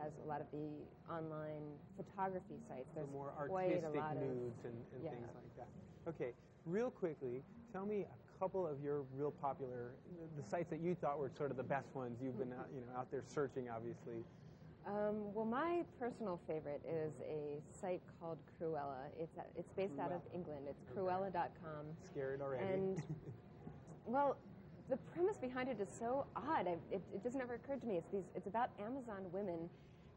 has a lot of the online photography sites. There's more quite artistic a lot nudes and things like that. Okay, real quickly, tell me a couple of your real popular, the sites that you thought were sort of the best ones. You've been out there searching, obviously. Well, my personal favorite is a site called Cruella. It's based out of England. It's Cruella.com. Scared already. And, well, the premise behind it is so odd. It just never occurred to me. It's about Amazon women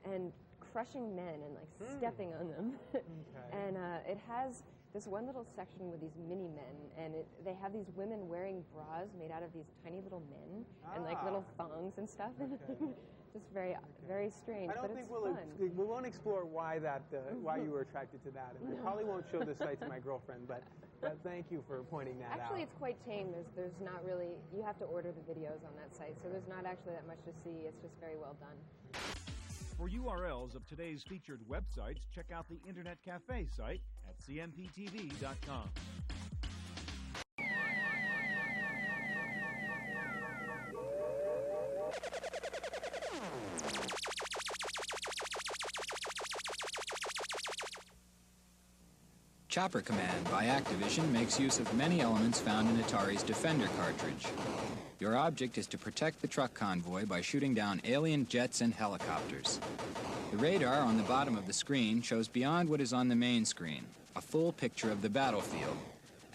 and crushing men and like stepping on them. And it has this one little section with these mini men, and they have these women wearing bras made out of these tiny little men and like little thongs and stuff. Just very, very strange. I don't think we won't explore why why you were attracted to that, and I probably won't show the site to my girlfriend. But thank you for pointing that out. Actually, it's quite tame. There's not really. You have to order the videos on that site, so there's not actually that much to see. It's just very well done. For URLs of today's featured websites, check out the Internet Cafe site at cmptv.com. Chopper Command by Activision makes use of many elements found in Atari's Defender cartridge. Your object is to protect the truck convoy by shooting down alien jets and helicopters. The radar on the bottom of the screen shows beyond what is on the main screen, a full picture of the battlefield.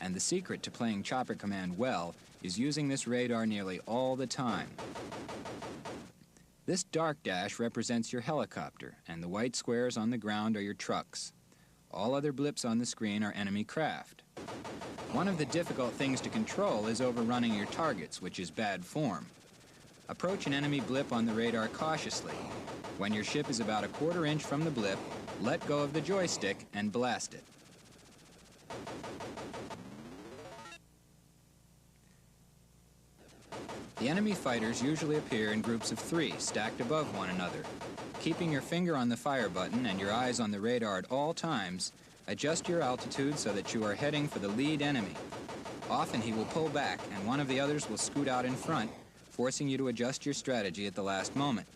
And the secret to playing Chopper Command well is using this radar nearly all the time. This dark dash represents your helicopter, and the white squares on the ground are your trucks. All other blips on the screen are enemy craft. One of the difficult things to control is overrunning your targets, which is bad form. Approach an enemy blip on the radar cautiously. When your ship is about a quarter inch from the blip, let go of the joystick and blast it. The enemy fighters usually appear in groups of 3, stacked above one another. Keeping your finger on the fire button and your eyes on the radar at all times, adjust your altitude so that you are heading for the lead enemy. Often he will pull back and one of the others will scoot out in front, forcing you to adjust your strategy at the last moment.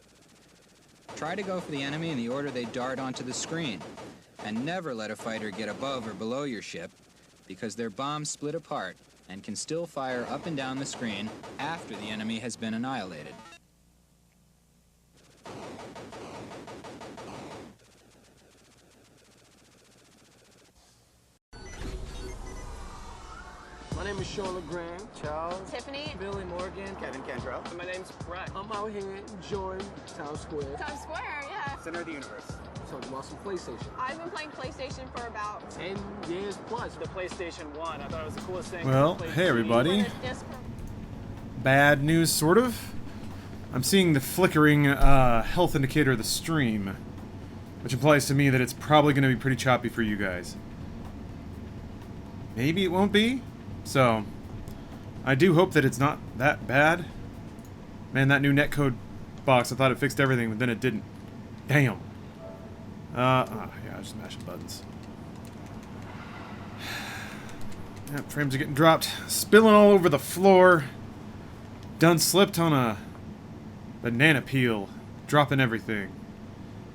Try to go for the enemy in the order they dart onto the screen, and never let a fighter get above or below your ship, because their bombs split apart and can still fire up and down the screen after the enemy has been annihilated. My name is Sean LeGrand, Charles, Tiffany, Billy Morgan, Kevin Kendro. My name's Brett. I'm out here enjoying Town Square. Times Square, yeah. Center of the universe. Talking about some PlayStation. I've been playing PlayStation for about 10 years plus. The PlayStation 1, I thought it was the coolest thing. Well, hey everybody. Bad news, sort of. I'm seeing the flickering health indicator of the stream, which implies to me that it's probably going to be pretty choppy for you guys. Maybe it won't be? So, I do hope that it's not that bad. Man, that new netcode box, I thought it fixed everything, but then it didn't. Damn. Yeah, I was just mashing buttons. Yeah, frames are getting dropped. Spilling all over the floor. Done slipped on a banana peel. Dropping everything.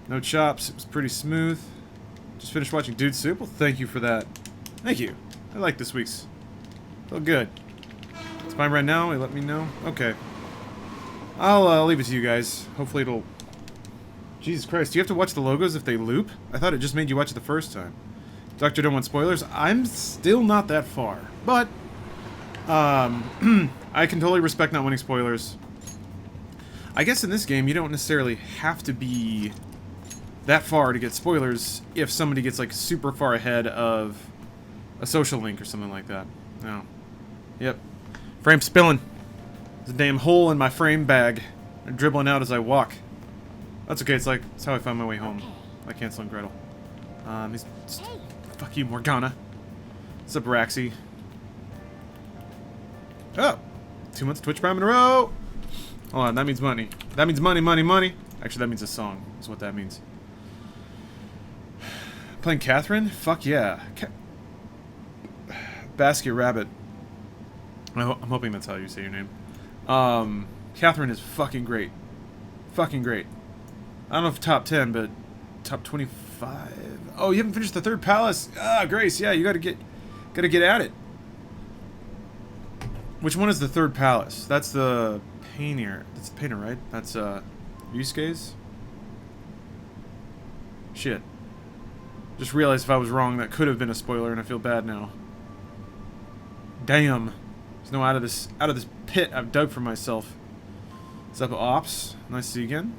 No chops, it was pretty smooth. Just finished watching Dude Soup. Well, thank you for that. Thank you. I like this week's. Feel good. It's fine right now. Let me know. Okay. I'll leave it to you guys. Hopefully it'll... Jesus Christ, do you have to watch the logos if they loop? I thought it just made you watch it the first time. Doctor don't want spoilers. I'm still not that far. But, I can totally respect not wanting spoilers. I guess in this game, you don't necessarily have to be that far to get spoilers if somebody gets, like, super far ahead of a social link or something like that. No. Yep. Frame spilling. There's a damn hole in my frame bag. They're dribbling out as I walk. That's okay, it's how I found my way home. Like Hansel and Gretel. Fuck you, Morgana. What's up, Raxi? Oh! 2 months Twitch Prime in a row! Hold on, that means money. That means money, money, money. Actually, that means a song, is what that means. Playing Catherine? Fuck yeah. Basket Rabbit. I'm hoping that's how you say your name. Catherine is fucking great. Fucking great. I don't know if top 10, but top 25. Oh, you haven't finished the third palace? Ah, Grace, yeah, you gotta get at it. Which one is the third palace? That's the painter. That's the painter, right? That's Yusuke's? Shit. Just realized if I was wrong, that could have been a spoiler, and I feel bad now. Damn. There's no out of this pit I've dug for myself. What's up, Ops? Nice to see you again.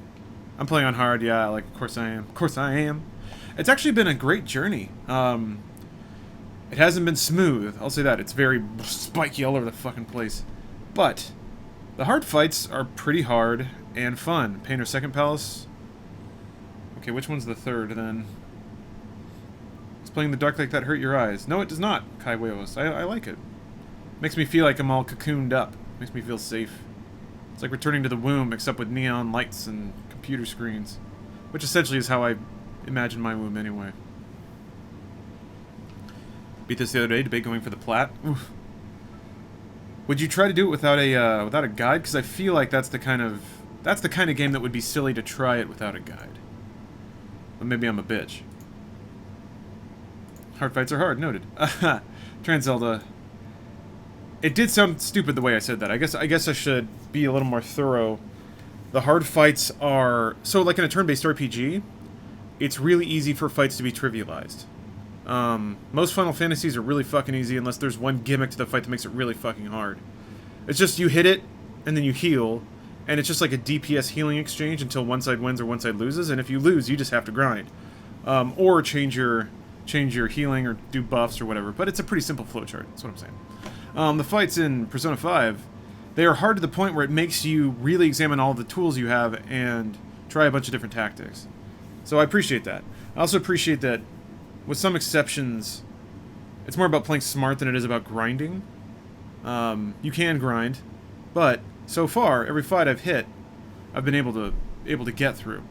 I'm playing on hard, yeah, like, of course I am. Of course I am. It's actually been a great journey. It hasn't been smooth, I'll say that. It's very spiky all over the fucking place. But the hard fights are pretty hard and fun. Painter second palace. Okay, which one's the third, then? It's playing in the dark like that hurt your eyes. No, it does not, Kai Huevos. I like it. Makes me feel like I'm all cocooned up. Makes me feel safe. It's like returning to the womb, except with neon lights and computer screens. Which essentially is how I imagine my womb anyway. Beat this the other day, debate going for the plat. Oof. Would you try to do it without a guide? Because I feel like that's the kind of game that would be silly to try it without a guide. But maybe I'm a bitch. Hard fights are hard, noted. Trans Zelda. It did sound stupid the way I said that. I guess I should be a little more thorough. The hard fights are... So, like in a turn-based RPG, it's really easy for fights to be trivialized. Most Final Fantasies are really fucking easy unless there's one gimmick to the fight that makes it really fucking hard. It's just you hit it, and then you heal, and it's just like a DPS healing exchange until one side wins or one side loses, and if you lose, you just have to grind. Or change your healing or do buffs or whatever, but it's a pretty simple flowchart, that's what I'm saying. The fights in Persona 5, they are hard to the point where it makes you really examine all the tools you have and try a bunch of different tactics. So I appreciate that. I also appreciate that, with some exceptions, it's more about playing smart than it is about grinding. You can grind, but so far, every fight I've hit, I've been able to get through.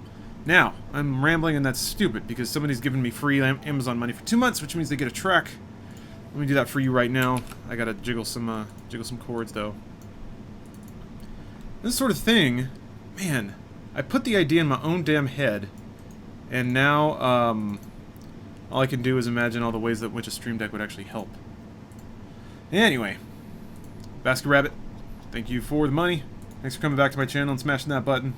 Now, I'm rambling and that's stupid, because somebody's given me free Amazon money for 2 months, which means they get a track. Let me do that for you right now. I gotta jiggle some chords, though. This sort of thing, man, I put the idea in my own damn head, and now, all I can do is imagine all the ways that which a Stream Deck would actually help. Anyway, Basket Rabbit, thank you for the money. Thanks for coming back to my channel and smashing that button.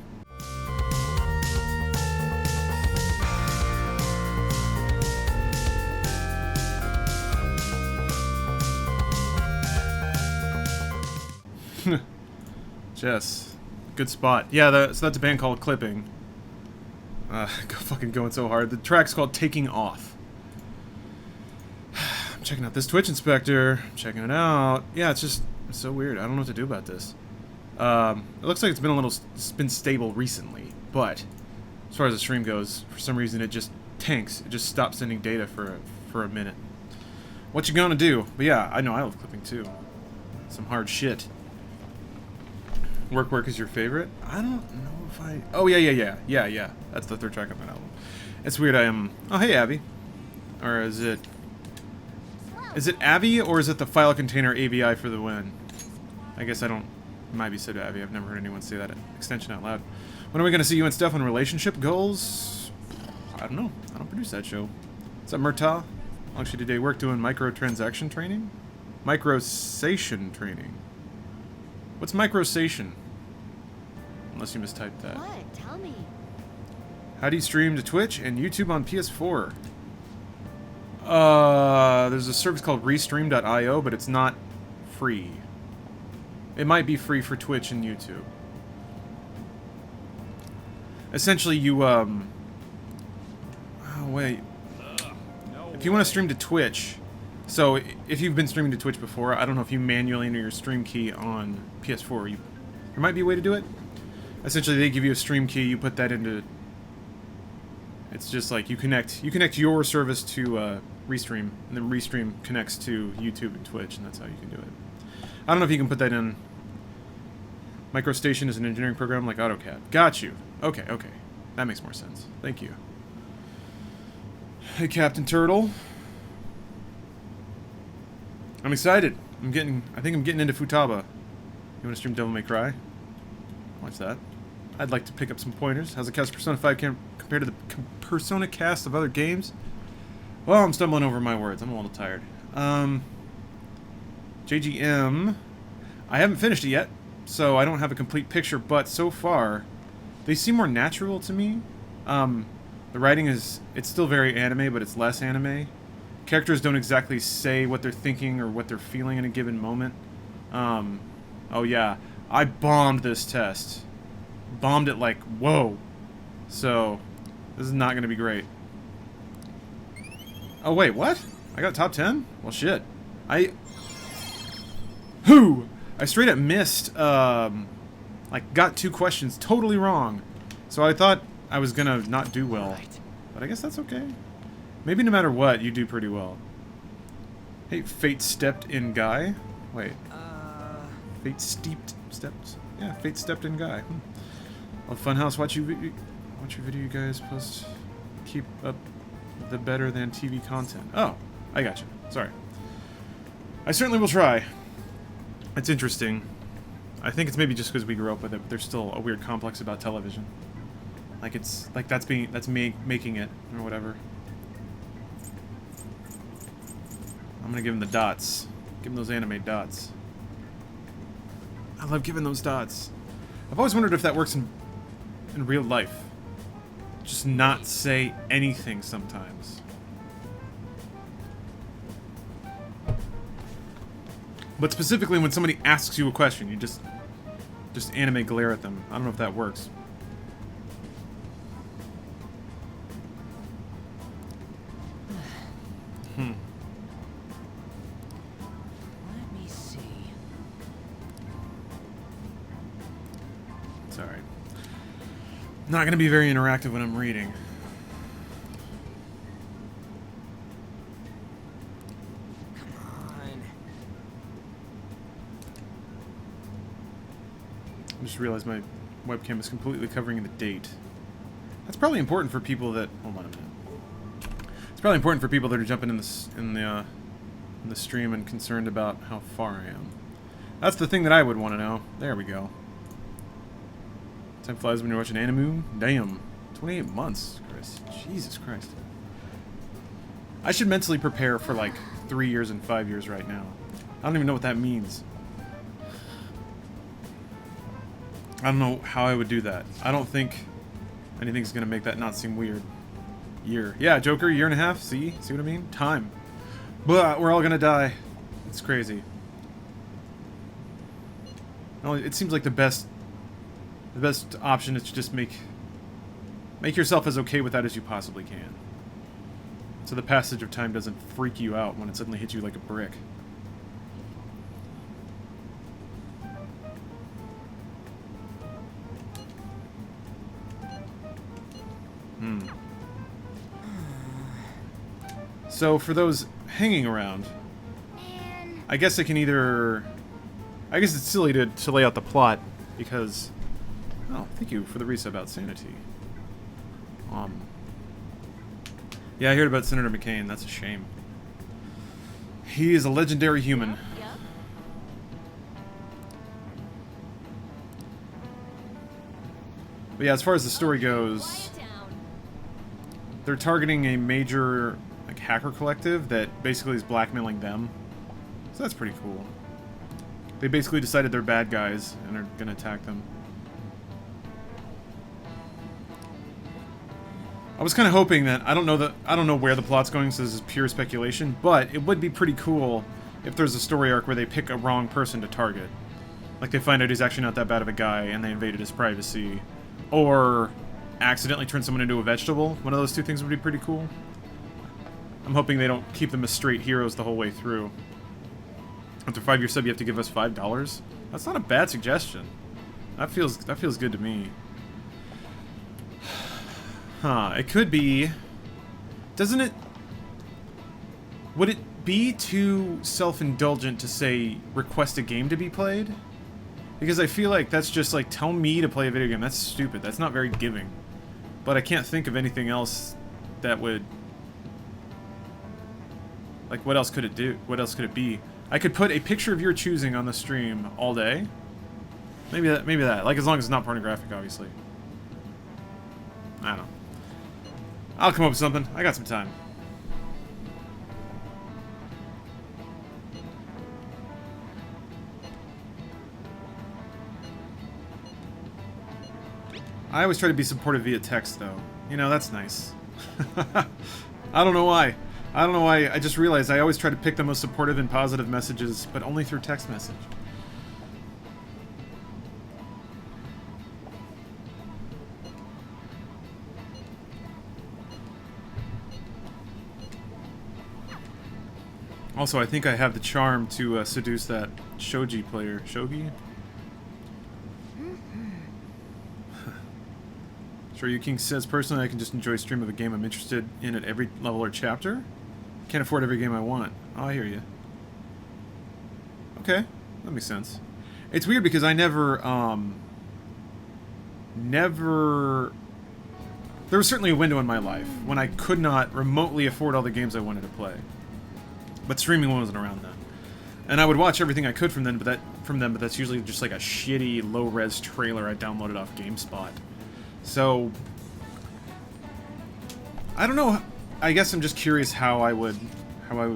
Jess, good spot. Yeah, so that's a band called Clipping. Fucking going so hard. The track's called Taking Off. I'm checking out this Twitch Inspector. I'm checking it out. Yeah, it's so weird. I don't know what to do about this. It looks like it's been stable recently, but as far as the stream goes, for some reason it just tanks. It just stops sending data for a minute. What you gonna do? But yeah, I know I love Clipping too. Some hard shit. Work is your favorite? I don't know if I... Oh, yeah. That's the third track on that album. It's weird, Oh, hey, Abby. Or is it Abby, or is it the file container ABI for the win? I guess I don't... It might be said Abby. I've never heard anyone say that extension out loud. When are we going to see you and Steph on relationship goals? I don't know. I don't produce that show. What's up, Murtaugh? How long should you do work doing microtransaction training? Microsation training. What's microsation? Unless you mistyped that. What? Tell me. How do you stream to Twitch and YouTube on PS4? There's a service called Restream.io, but it's not free. It might be free for Twitch and YouTube. Essentially, you, Oh, wait. If you want to stream to Twitch... So, if you've been streaming to Twitch before, I don't know if you manually enter your stream key on PS4. There might be a way to do it. Essentially, they give you a stream key, you put that into... It's just like you connect your service to Restream, and then Restream connects to YouTube and Twitch, and that's how you can do it. I don't know if you can put that in. MicroStation is an engineering program like AutoCAD. Got you. Okay. That makes more sense. Thank you. Hey, Captain Turtle. I'm excited. I think I'm getting into Futaba. You want to stream Devil May Cry? Watch that. I'd like to pick up some pointers. How's the cast of Persona 5 compared to the Persona cast of other games? Well, I'm stumbling over my words. I'm a little tired. JGM. I haven't finished it yet, so I don't have a complete picture, but so far, they seem more natural to me. The writing it's still very anime, but it's less anime. Characters don't exactly say what they're thinking or what they're feeling in a given moment. Oh yeah, I bombed this test. Bombed it like, whoa. So, this is not going to be great. Oh wait, what? I got top 10? Well shit. I straight up missed, like, got 2 questions totally wrong. So I thought I was gonna not do well. But I guess that's okay. Maybe no matter what, you do pretty well. Hey, Fate stepped in guy. Wait. Fate stepped. Yeah, Fate stepped in guy. Well, Funhouse, watch your video you guys post. Keep up the better than TV content. Oh, I gotcha. Sorry. I certainly will try. It's interesting. I think it's maybe just because we grew up with it, but there's still a weird complex about television. Like it's like that's making it or whatever. I'm gonna give him the dots. Give him those anime dots. I love giving those dots. I've always wondered if that works in real life. Just not say anything sometimes. But specifically when somebody asks you a question, you just anime glare at them. I don't know if that works. Let me see. Sorry. Not going to be very interactive when I'm reading. I just realized my webcam is completely covering the date. That's probably important for people that... Hold on a minute. It's probably important for people that are jumping in the stream and concerned about how far I am. That's the thing that I would want to know. There we go. Time flies when you're watching anime. Damn. 28 months, Chris. Jesus Christ. I should mentally prepare for like 3 years and 5 years right now. I don't even know what that means. I don't know how I would do that. I don't think anything's gonna make that not seem weird. Year. Yeah, Joker, 1.5 years. See? See what I mean? Time. But we're all gonna die. It's crazy. No, it seems like the best option is to just make yourself as okay with that as you possibly can. So the passage of time doesn't freak you out when it suddenly hits you like a brick. So for those hanging around, I guess I can either... I guess it's silly to lay out the plot, because... Oh, thank you for the resub out Sanity. Yeah, I heard about Senator McCain. That's a shame. He is a legendary human. Yeah. But yeah, as far as the story goes, they're targeting a major like hacker collective that basically is blackmailing them. So that's pretty cool. They basically decided they're bad guys and are gonna attack them. I was kind of hoping that I don't know where the plot's going, so this is pure speculation, but it would be pretty cool if there's a story arc where they pick a wrong person to target. Like they find out he's actually not that bad of a guy and they invaded his privacy. Or accidentally turn someone into a vegetable. One of those two things would be pretty cool. I'm hoping they don't keep them as straight heroes the whole way through. After 5-year sub, you have to give us $5? That's not a bad suggestion. That feels good to me. Huh, it could be... Doesn't it... Would it be too self-indulgent to say, request a game to be played? Because I feel like that's just like, tell me to play a video game. That's stupid. That's not very giving. But I can't think of anything else that would... Like, what else could it do? What else could it be? I could put a picture of your choosing on the stream all day. Maybe that. Like, as long as it's not pornographic, obviously. I don't know. I'll come up with something. I got some time. I always try to be supportive via text, though. You know, that's nice. I don't know why. I just realized I always try to pick the most supportive and positive messages, but only through text message. Also, I think I have the charm to seduce that shogi player. Shogi? Sure, you King says, personally, I can just enjoy a stream of a game I'm interested in at every level or chapter. Can't afford every game I want. Oh, I hear you. Okay, that makes sense. It's weird because I never... There was certainly a window in my life when I could not remotely afford all the games I wanted to play. But streaming wasn't around then. And I would watch everything I could from them, but that's usually just like a shitty, low-res trailer I downloaded off GameSpot. So, I don't know. I guess I'm just curious how I would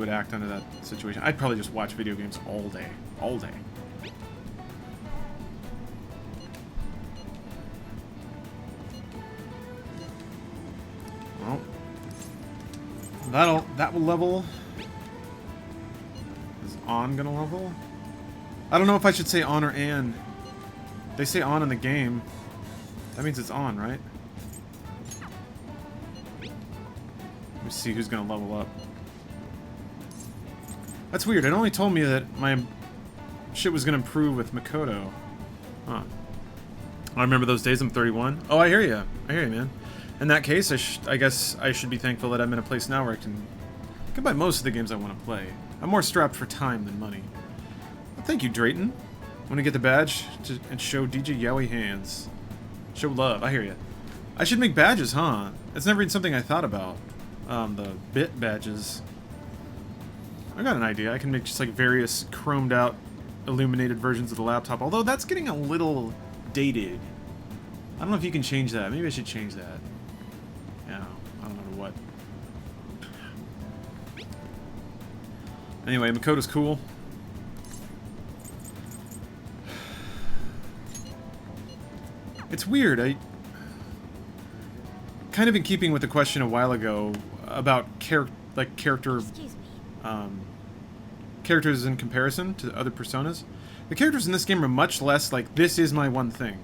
act under that situation. I'd probably just watch video games all day. All day. Well, that will level. Is on gonna level? I don't know if I should say on or an. They say on in the game. That means it's on, right? Let me see who's gonna level up. That's weird. It only told me that my shit was gonna improve with Makoto. Huh. I remember those days. I'm 31. Oh, I hear you. I hear you, man. In that case, I guess I should be thankful that I'm in a place now where I can buy most of the games I want to play. I'm more strapped for time than money. Well, thank you, Drayton. Want to get the badge and show DJ Yowie hands. Show love. I hear you. I should make badges, huh? It's never been something I thought about. The bit badges. I got an idea. I can make just like various chromed out, illuminated versions of the laptop. Although that's getting a little dated. I don't know if you can change that. Maybe I should change that. Yeah, I don't know what. Anyway, Makoto's cool. It's weird. Kind of in keeping with the question a while ago about characters in comparison to other personas. The characters in this game are much less like, this is my one thing.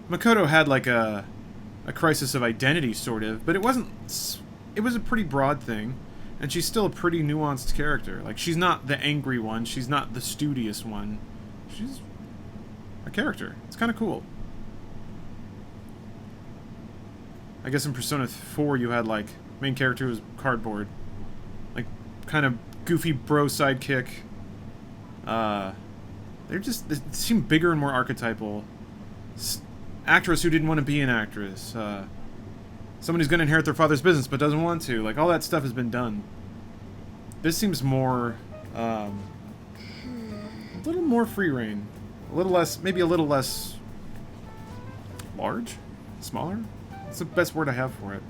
Makoto had like a crisis of identity, sort of, but it wasn't. It was a pretty broad thing, and she's still a pretty nuanced character. Like, she's not the angry one, she's not the studious one. She's a character. It's kind of cool. I guess in Persona 4 you had, like, main character was cardboard. Like, kind of goofy bro sidekick. They seem bigger and more archetypal. Actress who didn't want to be an actress. Someone who's going to inherit their father's business but doesn't want to. Like, all that stuff has been done. This seems more, a little more free reign. A little less, maybe a little less large? Smaller? That's the best word I have for it.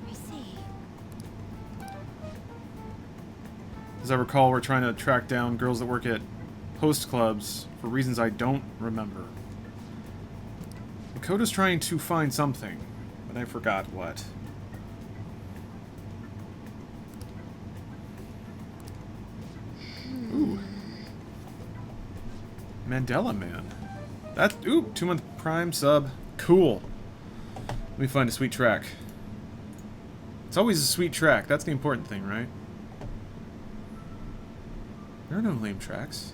I see. As I recall, we're trying to track down girls that work at host clubs for reasons I don't remember. Makoto's trying to find something, but I forgot what. Ooh. Mandela Man. That, ooh, 2-month Prime sub. Cool. Let me find a sweet track. It's always a sweet track. That's the important thing, right? There are no lame tracks.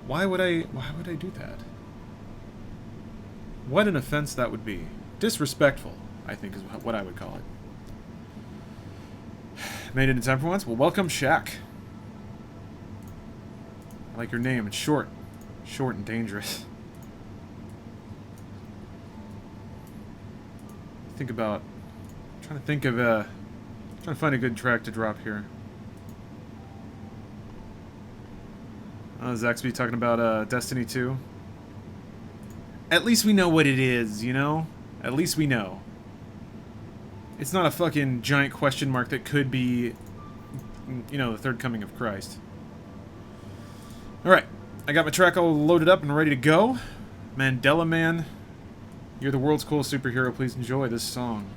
Why would I do that? What an offense that would be. Disrespectful, I think, is what I would call it. Made it in time for once? Well, welcome, Shaq. I like your name. It's short. Short and dangerous. Trying to find a good track to drop here. Zaxby talking about Destiny 2. at least we know what it is, you know? At least we know. It's not a fucking giant question mark that could be, you know, the third coming of Christ. Alright, I got my track all loaded up and ready to go. Mandela Man, you're the world's coolest superhero. Please enjoy this song.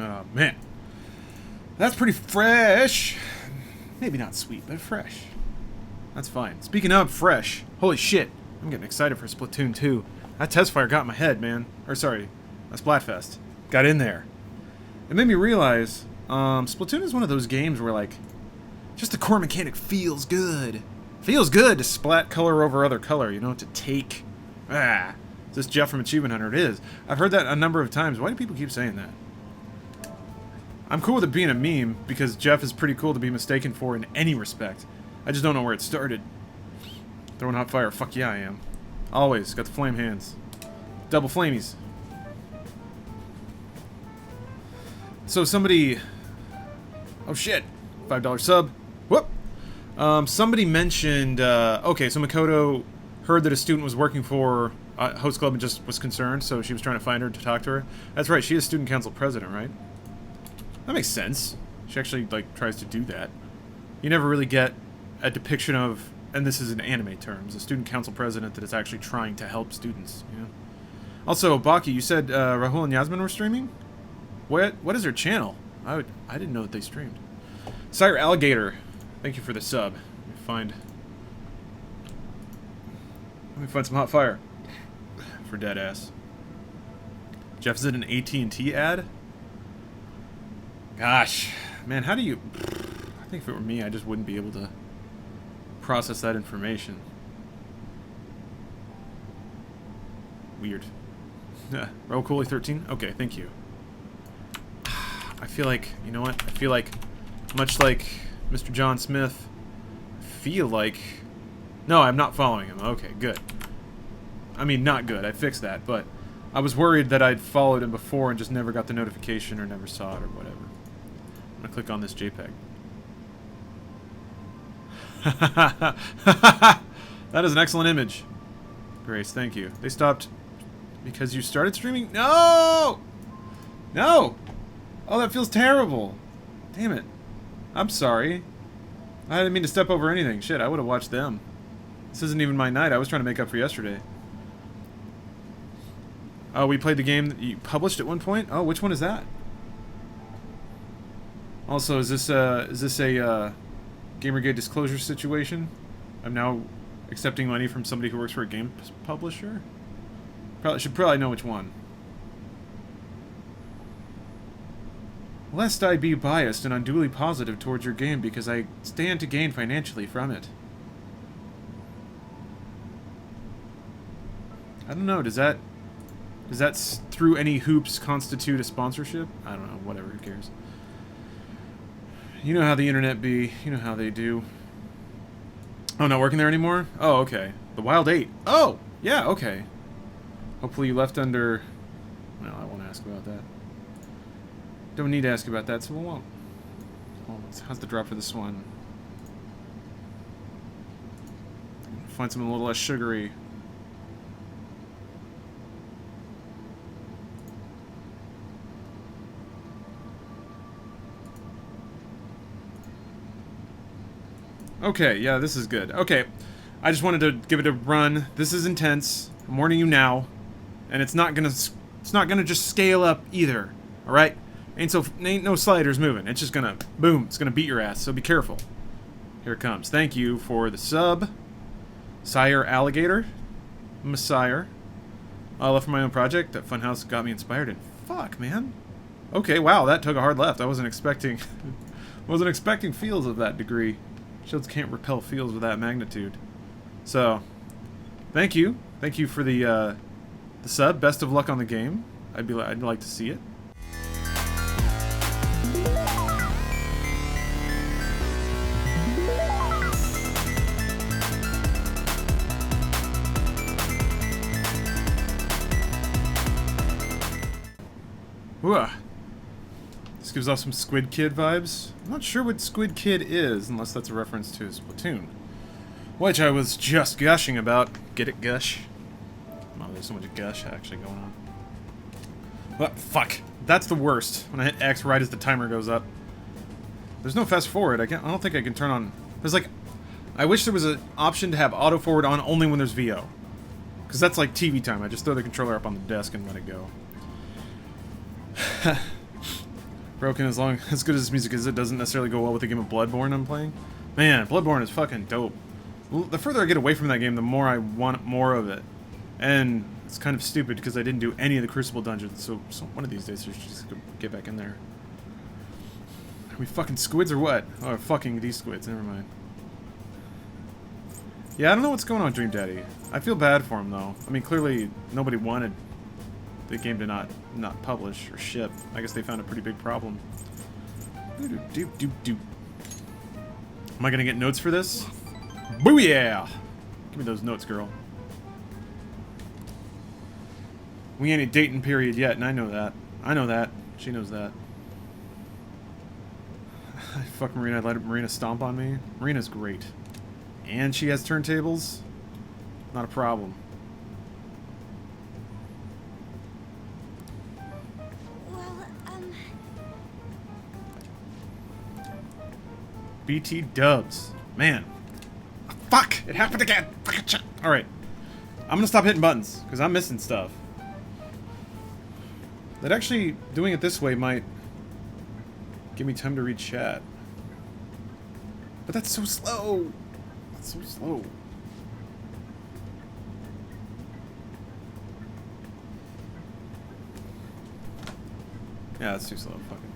Oh, man. That's pretty fresh. Maybe not sweet, but fresh. That's fine. Speaking of fresh, holy shit, I'm getting excited for Splatoon 2. That test fire got in my head, man. Or sorry, that Splatfest. Got in there. It made me realize, Splatoon is one of those games where, like, just the core mechanic feels good. Feels good to splat color over other color, you know, to take. Is this Jeff from Achievement Hunter? It is. I've heard that a number of times. Why do people keep saying that? I'm cool with it being a meme, because Jeff is pretty cool to be mistaken for in any respect. I just don't know where it started. Throwing hot fire. Fuck yeah, I am. Always. Got the flame hands. Double flamies. So somebody... Oh shit. $5 sub. Whoop! Somebody mentioned... okay, so Makoto heard that a student was working for Host Club and just was concerned, so she was trying to find her to talk to her. That's right, she is student council president, right? That makes sense. She actually, like, tries to do that. You never really get a depiction of, and this is in anime terms, a student council president that is actually trying to help students, you know? Also, Baki, you said Rahul and Yasmin were streaming? What is their channel? I didn't know that they streamed. Sire Alligator, thank you for the sub. Let me find some hot fire for Deadass. Jeff, is it an AT&T ad? Gosh, man, how do you... I think if it were me, I just wouldn't be able to process that information. Weird. Roll Cooley 13? Okay, thank you. I feel like, you know what? I feel like, much like Mr. John Smith, I feel like... No, I'm not following him. Okay, good. I mean, not good. I fixed that, but I was worried that I'd followed him before and just never got the notification or never saw it or whatever. I'm gonna click on this JPEG. That is an excellent image. Grace, thank you. They stopped because you started streaming? No! No! Oh, that feels terrible. Damn it. I'm sorry. I didn't mean to step over anything. Shit, I would have watched them. This isn't even my night. I was trying to make up for yesterday. Oh, we played the game that you published at one point? Oh, which one is that? Also, is this a Gamergate disclosure situation? I'm now accepting money from somebody who works for a game publisher? Should probably know which one. Lest I be biased and unduly positive towards your game because I stand to gain financially from it. I don't know, does that through any hoops constitute a sponsorship? I don't know, whatever, who cares? You know how the internet be. You know how they do. Oh, not working there anymore? Oh, okay. The Wild 8. Oh! Yeah, okay. Hopefully you left under... No, I won't ask about that. Don't need to ask about that, so we won't. Oh, how's the drop for this one? Find something a little less sugary. Okay, yeah, this is good. Okay, I just wanted to give it a run. This is intense. I'm warning you now, and it's not gonna just scale up either. All right, ain't no sliders moving. It's just gonna boom. It's gonna beat your ass. So be careful. Here it comes. Thank you for the sub, Sire Alligator, Messiah. I left for my own project. That funhouse got me inspired. And fuck, man. Okay, wow, that took a hard left. I wasn't expecting feels of that degree. Shields can't repel fields with that magnitude. So, thank you for the sub. Best of luck on the game. I'd like to see it. Ooh. This gives off some Squid Kid vibes. I'm not sure what Squid Kid is, unless that's a reference to Splatoon. Which I was just gushing about. Get it, gush? Oh, there's so much gush actually going on. Oh, fuck. That's the worst. When I hit X right as the timer goes up. There's no fast forward. I don't think I can turn on... There's like... I wish there was an option to have auto forward on only when there's VO. Because that's like TV time. I just throw the controller up on the desk and let it go. Broken as good as this music is, it doesn't necessarily go well with the game of Bloodborne I'm playing. Man, Bloodborne is fucking dope. The further I get away from that game, the more I want more of it. And it's kind of stupid because I didn't do any of the Crucible dungeons, so one of these days I should just get back in there. Are we fucking squids or what? Oh, fucking these squids, never mind. Yeah, I don't know what's going on with Dream Daddy. I feel bad for him, though. I mean, clearly nobody wanted the game to not publish or ship. I guess they found a pretty big problem. Am I gonna get notes for this? Booyah! Give me those notes, girl. We ain't a dating period yet, and I know that. I know that. She knows that. Fuck Marina, I'd let Marina stomp on me. Marina's great. And she has turntables? Not a problem. BT dubs. Man. Fuck! It happened again! Alright. I'm gonna stop hitting buttons, because I'm missing stuff. That actually, doing it this way might give me time to read chat. But that's so slow! That's so slow. Yeah, that's too slow. Fucking.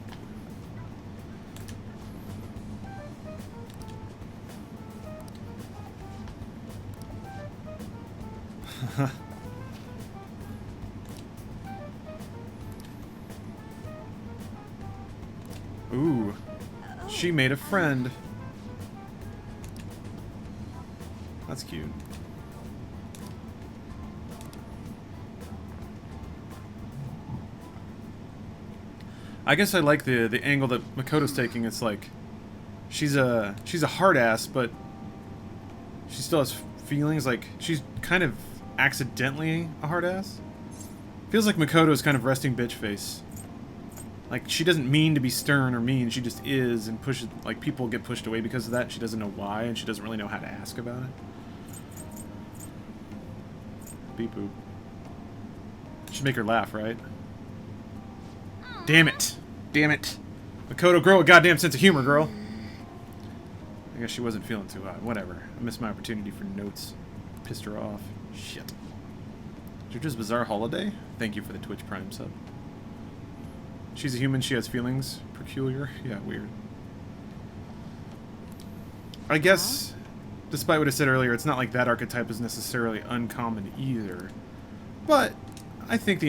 Ooh. She made a friend. That's cute. I guess I like the angle that Makoto's taking. It's like she's a hard ass, but she still has feelings. Like she's kind of accidentally a hard ass. Feels like Makoto's kind of resting bitch face. Like she doesn't mean to be stern or mean. She just is, and pushes. Like people get pushed away because of that. She doesn't know why, and she doesn't really know how to ask about it. Beep boop. Should make her laugh, right? Damn it! Damn it! Makoto, grow a goddamn sense of humor, girl! I guess she wasn't feeling too hot. Whatever. I missed my opportunity for notes. Pissed her off. Shit. JoJo's Bizarre Holiday? Thank you for the Twitch Prime sub. She's a human, she has feelings. Peculiar? Yeah, weird. I guess, despite what I said earlier, it's not like that archetype is necessarily uncommon either. But, I think the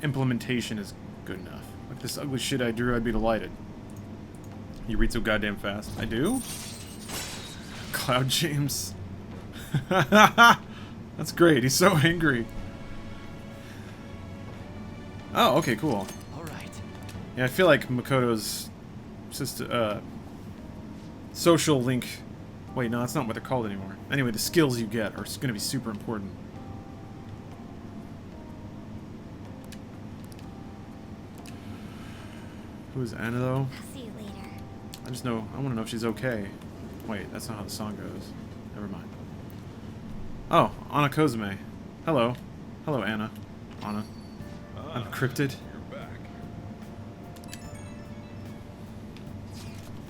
implementation is good enough. If this ugly shit I drew, I'd be delighted. You read so goddamn fast. I do? Cloud James. That's great. He's so angry. Oh, okay, cool. Alright. Yeah, I feel like Makoto's social link... Wait, no, that's not what they're called anymore. Anyway, the skills you get are going to be super important. Who is Anna, though? I'll see you later. I just know... I want to know if she's okay. Wait, that's not how the song goes. Never mind. Oh, Anna Kozume. Hello. Hello, Anna. Anna. I'm cryptid. You're back.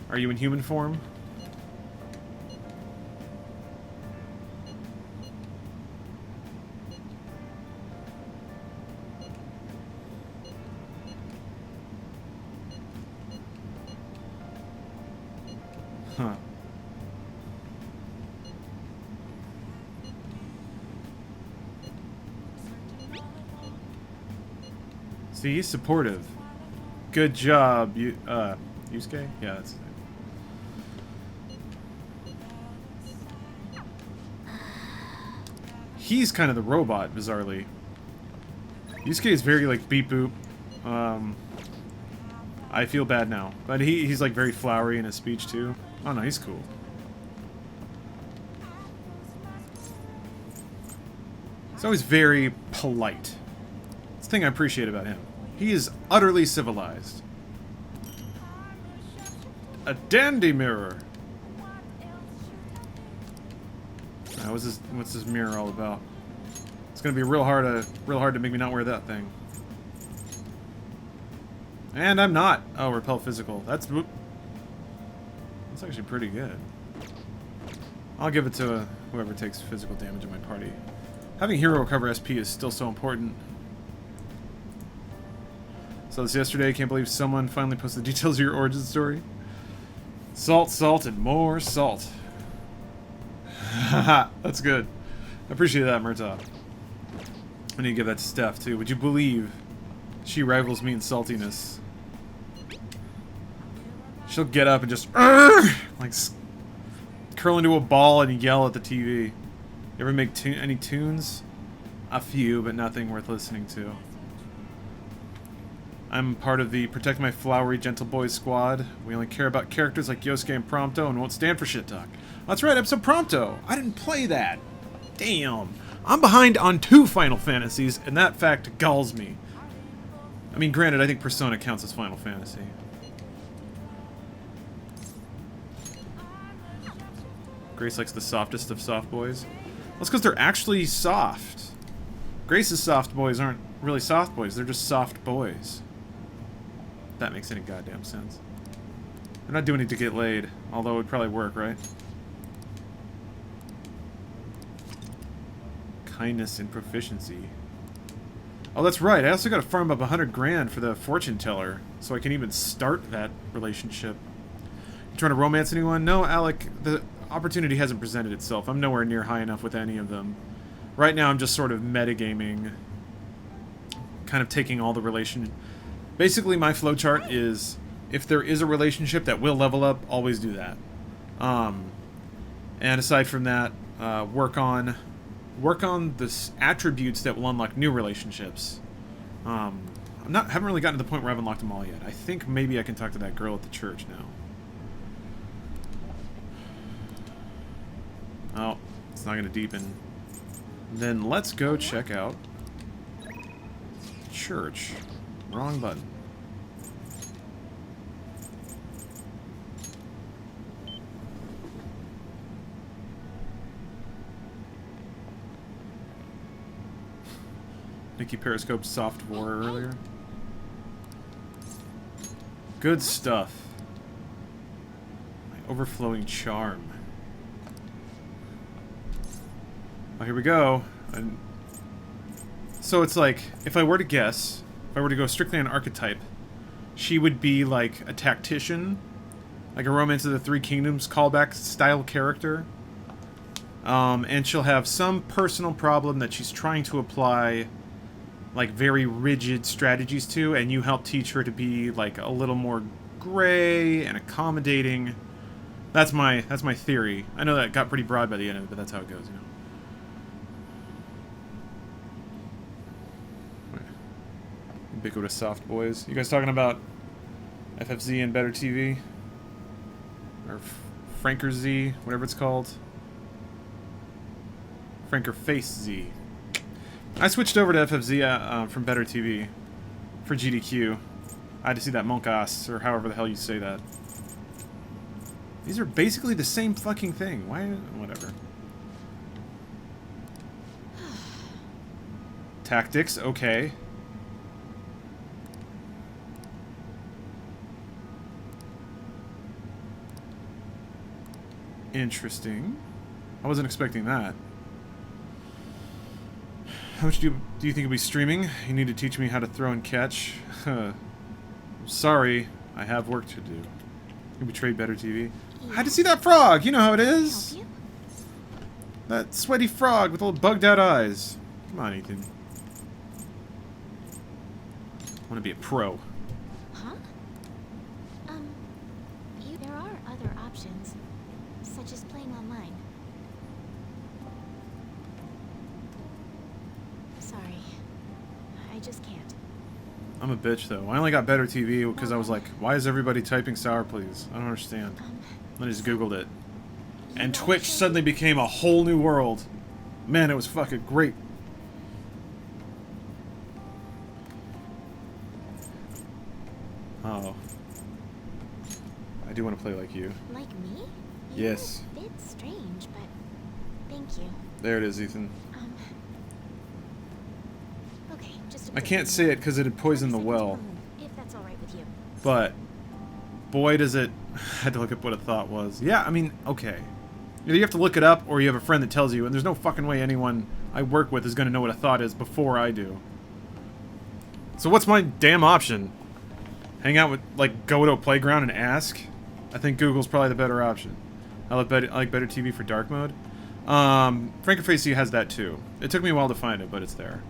Are you in human form? Huh. See, he's supportive. Good job, Yusuke? Yeah, that's it. He's kind of the robot, bizarrely. Yusuke is very, like, beep boop. I feel bad now. But he's like very flowery in his speech too. Oh no, he's cool. He's always very polite. That's the thing I appreciate about him. He is utterly civilized. A dandy mirror. What's this mirror all about? It's gonna be real hard to make me not wear that thing. And I'm not. Oh, repel physical. That's actually pretty good. I'll give it to whoever takes physical damage in my party. Having hero recover SP is still so important. So this yesterday, can't believe someone finally posted the details of your origin story. Salt, salt, and more salt. Haha, that's good. I appreciate that, Murtaugh. I need to give that to Steph, too. Would you believe she rivals me in saltiness? She'll get up and just like curl into a ball and yell at the TV. You ever make any tunes? A few, but nothing worth listening to. I'm part of the Protect My Flowery Gentle Boys squad. We only care about characters like Yosuke and Prompto and won't stand for shit talk. That's right, episode Prompto. I didn't play that. Damn. I'm behind on 2 Final Fantasies, and that fact galls me. I mean, granted, I think Persona counts as Final Fantasy. Grace likes the softest of soft boys. That's because they're actually soft. Grace's soft boys aren't really soft boys, they're just soft boys. If that makes any goddamn sense. They're not doing it to get laid, although it would probably work, right? Kindness and proficiency. Oh, that's right. I also got to farm up 100 grand for the fortune teller, so I can even start that relationship. You trying to romance anyone? No, Alec. The opportunity hasn't presented itself. I'm nowhere near high enough with any of them. Right now, I'm just sort of metagaming, kind of taking all the relation. Basically, my flowchart is if there is a relationship that will level up, always do that. And aside from that, work on the attributes that will unlock new relationships. Haven't really gotten to the point where I haven't unlocked them all yet. I think maybe I can talk to that girl at the church now. Oh, it's not going to deepen. Then let's go check out church. Wrong button. Nikki periscoped soft vor earlier. Good stuff. My overflowing charm. Oh, here we go. And so it's like, if I were to guess, if I were to go strictly on archetype, she would be like a tactician, like a Romance of the Three Kingdoms callback style character. And she'll have some personal problem that she's trying to apply like very rigid strategies to, and you help teach her to be like a little more gray and accommodating. That's my theory. I know that got pretty broad by the end of it, but that's how it goes, you know. Ubiquitous soft boys. You guys talking about FFZ and Better TV? Or Franker Z, whatever it's called. Franker Face Z. I switched over to FFZ from Better TV for GDQ. I had to see that monkass, or however the hell you say that. These are basically the same fucking thing. Why? Whatever. Tactics, okay. Interesting. I wasn't expecting that. How much do you think you'll be streaming? You need to teach me how to throw and catch. Sorry, I have work to do. You betrayed Better TV. I had to see that frog! You know how it is! That sweaty frog with little bugged out eyes. Come on, Ethan. I want to be a pro. Huh? There are other options, such as playing online. Sorry. I just can't. I'm a bitch, though. I only got better TV because I was like, why is everybody typing sour, please? I don't understand. I just Googled it. And Twitch suddenly became a whole new world. Man, it was fucking great. Oh. I do want to play like you. Like me? Yes. You're a bit strange, but thank you. There it is, Ethan. Okay, just I can't say it because it'd poison the well. If that's all right with you. But, boy, does it... I had to look up what a thought was. Yeah, I mean, okay. Either you have to look it up, or you have a friend that tells you, and there's no fucking way anyone I work with is going to know what a thought is before I do. So what's my damn option? Hang out with, like, go to a playground and ask? I think Google's probably the better option. I like better TV for dark mode. Frankenfacey has that too. It took me a while to find it, but it's there.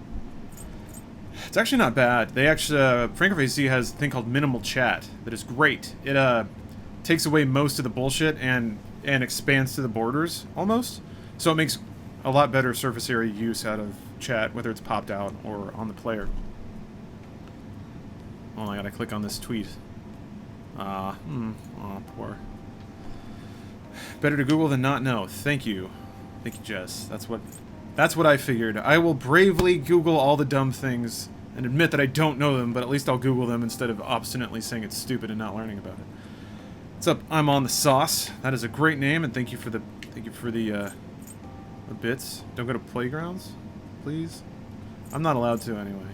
It's actually not bad. They actually, Frankenfacey has a thing called minimal chat that is great. It, takes away most of the bullshit and expands to the borders, almost. So it makes a lot better surface area use out of chat, whether it's popped out or on the player. Oh, I gotta click on this tweet. Oh, poor. Better to Google than not know. Thank you. Thank you, Jess. That's what I figured. I will bravely Google all the dumb things and admit that I don't know them, but at least I'll Google them instead of obstinately saying it's stupid and not learning about it. What's up? I'm on the sauce. That is a great name, and thank you for the bits. Don't go to playgrounds, please. I'm not allowed to anyway.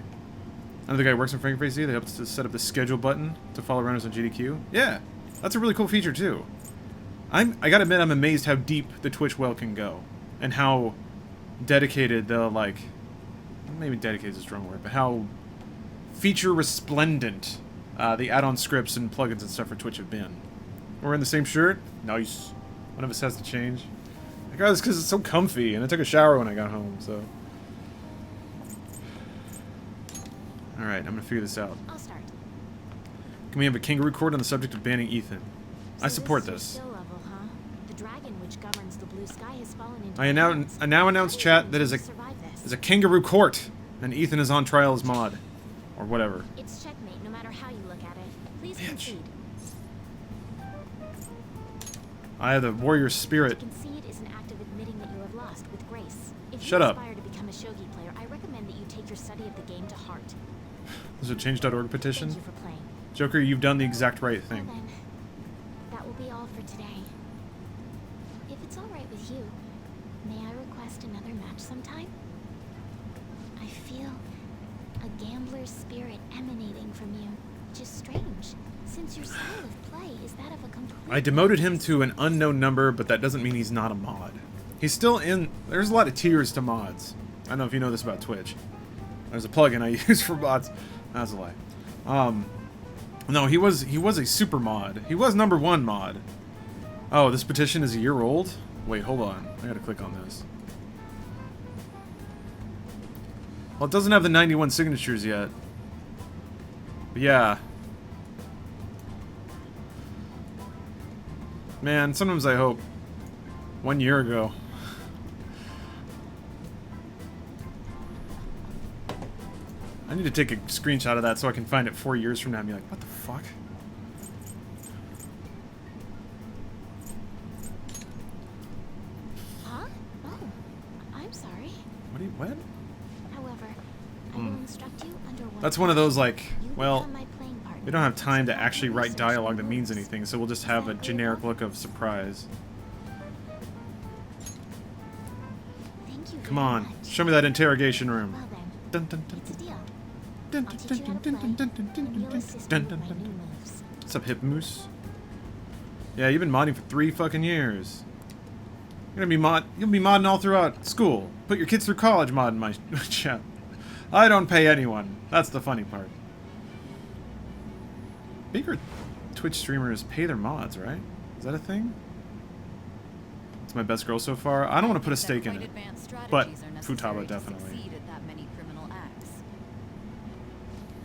Another guy who works in Frankenfacey. They helped to set up the schedule button to follow runners on GDQ. Yeah, that's a really cool feature too. I gotta admit, I'm amazed how deep the Twitch well can go, and how dedicated the, like, maybe dedicated is a strong word, but how feature resplendent the add-on scripts and plugins and stuff for Twitch have been. We're in the same shirt. Nice. One of us has to change. I got this because it's so comfy, and I took a shower when I got home, so. Alright, I'm gonna figure this out. I'll start. Can we have a kangaroo court on the subject of banning Ethan? So I support this. this. Is your skill level, huh? The dragon which governs the blue sky has fallen into I now announce, chat, that is a kangaroo court, and Ethan is on trial as mod. Or whatever. It's checkmate no matter how you look at it. Please concede. I have the warrior spirit. To concede is an act of admitting that you have lost with grace. If Shut you up. aspire to become a shogi player, I recommend that you take your study of the game to heart. There's a change.org petition. Thank you for playing. Joker, you've done the exact right thing. Well then, that will be all for today. If it's all right with you, may I request another match sometime? I feel a gambler's spirit emanating from you, which is strange, since your style of play is that of a complete... I demoted him to an unknown number, but that doesn't mean he's not a mod. He's still in... There's a lot of tiers to mods. I don't know if you know this about Twitch. There's a plugin I use for mods. That's a lie. No, he was a super mod. He was #1 mod. Oh, this petition is a year old? Wait, hold on. I gotta click on this. Well, it doesn't have the 91 signatures yet. But yeah. Man, sometimes I hope 1 year ago. I need to take a screenshot of that so I can find it 4 years from now and be like, what the fuck? Huh? Oh, I'm sorry. What? However, I will instruct you under one... That's one of those, like, You well, become my playing partner. we don't have time to So actually write research dialogue the that means rules. anything, so we'll just have a generic look of surprise. Thank you Come very on, much. show me that interrogation room. Well then, Dun, dun, dun, it's a deal. dun, I'll dun, teach you how to play, dun, dun, dun, and you'll dun, assist dun, me dun, with my dun, new dun. moves. What's up, Hip Moose? Yeah, you've been modding for 3 fucking years. You'll be modding all throughout school. Put your kids through college modding my chat. I don't pay anyone. That's the funny part. Bigger Twitch streamers pay their mods, right? Is that a thing? It's my best girl so far. I don't want to put a stake in it, but Futaba definitely.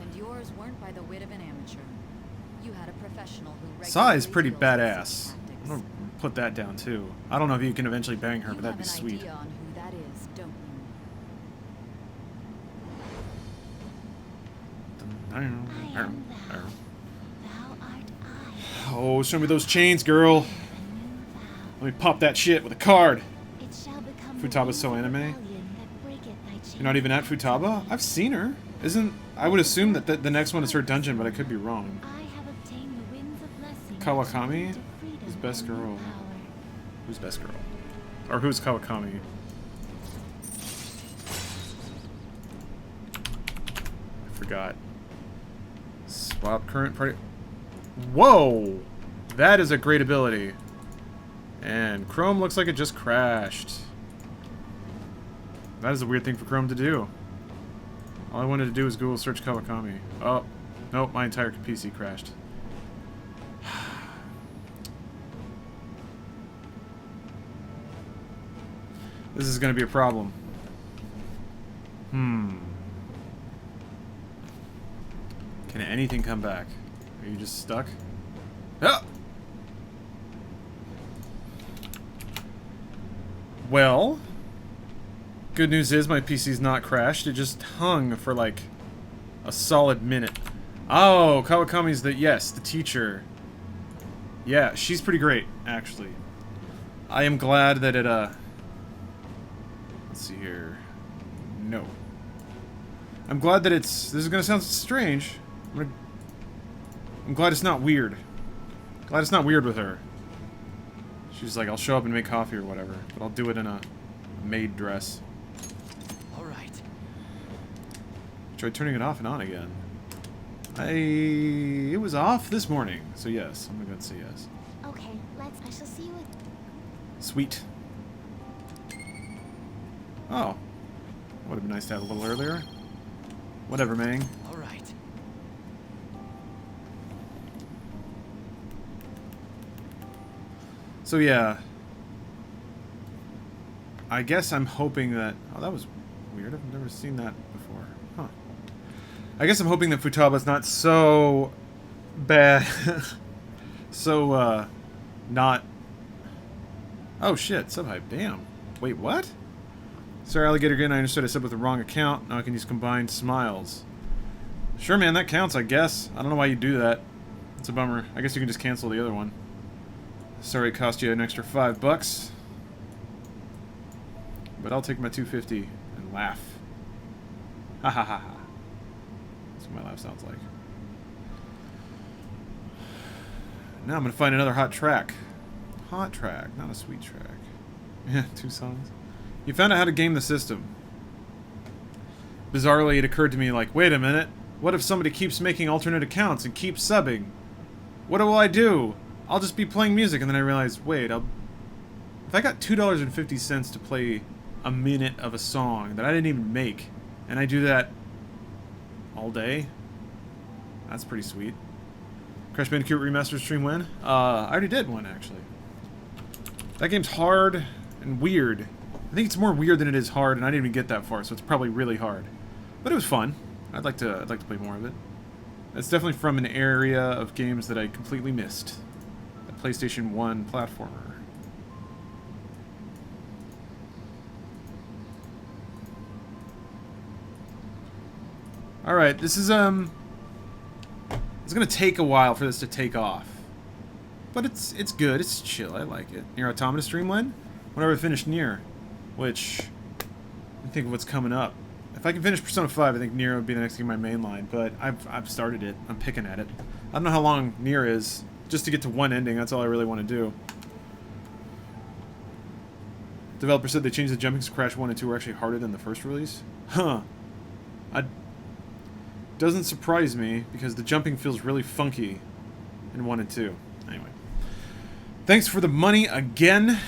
And yours weren't by the wit of an amateur. You had a professional who Sai is pretty regularly deals with badass. such tactics. I'm gonna put that down too. I don't know if you can eventually bang her, You but that'd be have an sweet. idea on who that is, don't you? am thou. Thou art I. Oh, show me those chains, girl. Let me pop that shit with a card. It shall become Futaba's so the wings of anime. rebellion that breaketh thy chains. You're not even at Futaba? I've seen her. I would assume that the next one is her dungeon, but I could be wrong. I have obtained the winds of blessing. Kawakami? to freedom Who's best and new girl? power. Who's best girl? Or who's Kawakami? I forgot. Swap current party. Whoa! That is a great ability. And Chrome looks like it just crashed. That is a weird thing for Chrome to do. All I wanted to do was Google search Kawakami. Oh, nope, my entire PC crashed. This is going to be a problem. Can anything come back? Are you just stuck? Ah! Well, good news is my PC's not crashed. It just hung for like a solid minute. Oh, Kawakami's the teacher. Yeah, she's pretty great, actually. I am glad that it, let's see here. No. I'm glad that this is gonna sound strange. I'm glad it's not weird. Glad it's not weird with her. She's like, I'll show up and make coffee or whatever, but I'll do it in a maid dress. Alright. Tried turning it off and on again. It was off this morning, so yes. I'm gonna say yes. Okay, I shall see you in... Sweet. Oh. Would have been nice to have a little earlier. Whatever, Mang. Alright. So yeah. I guess I'm hoping that... Oh, that was weird. I've never seen that before. Huh. I guess I'm hoping that Futaba's not so bad. So, not... Oh, shit. Subhype. Damn. Wait, what? Sorry, Alligator again. I understood I said with the wrong account. Now I can use combined smiles. Sure, man. That counts, I guess. I don't know why you do that. It's a bummer. I guess you can just cancel the other one. Sorry it cost you an extra $5. But I'll take my $2.50 and laugh. Ha ha ha ha. That's what my laugh sounds like. Now I'm gonna find another hot track. Hot track, not a sweet track. Yeah, 2 songs. You found out how to game the system. Bizarrely, it occurred to me like, wait a minute. What if somebody keeps making alternate accounts and keeps subbing? What will I do? I'll just be playing music, and then I realized, wait, if I got $2.50 to play a minute of a song that I didn't even make, and I do that all day, that's pretty sweet. Crash Bandicoot Remastered stream when? I already did one, actually. That game's hard and weird. I think it's more weird than it is hard, and I didn't even get that far, so it's probably really hard. But it was fun. I'd like to play more of it. It's definitely from an area of games that I completely missed. A PlayStation 1 platformer. Alright, this is, it's gonna take a while for this to take off. But it's good, it's chill, I like it. Nier Automata stream when? Whenever I finish Nier. Which, I think of what's coming up. If I can finish Persona 5, I think Nier would be the next game on my main line, but I've started it. I'm picking at it. I don't know how long Nier is. Just to get to one ending, that's all I really want to do. Developer said they changed the jumping so Crash 1 and 2 were actually harder than the first release. Huh. Doesn't surprise me, because the jumping feels really funky in 1 and 2. Anyway. Thanks for the money again.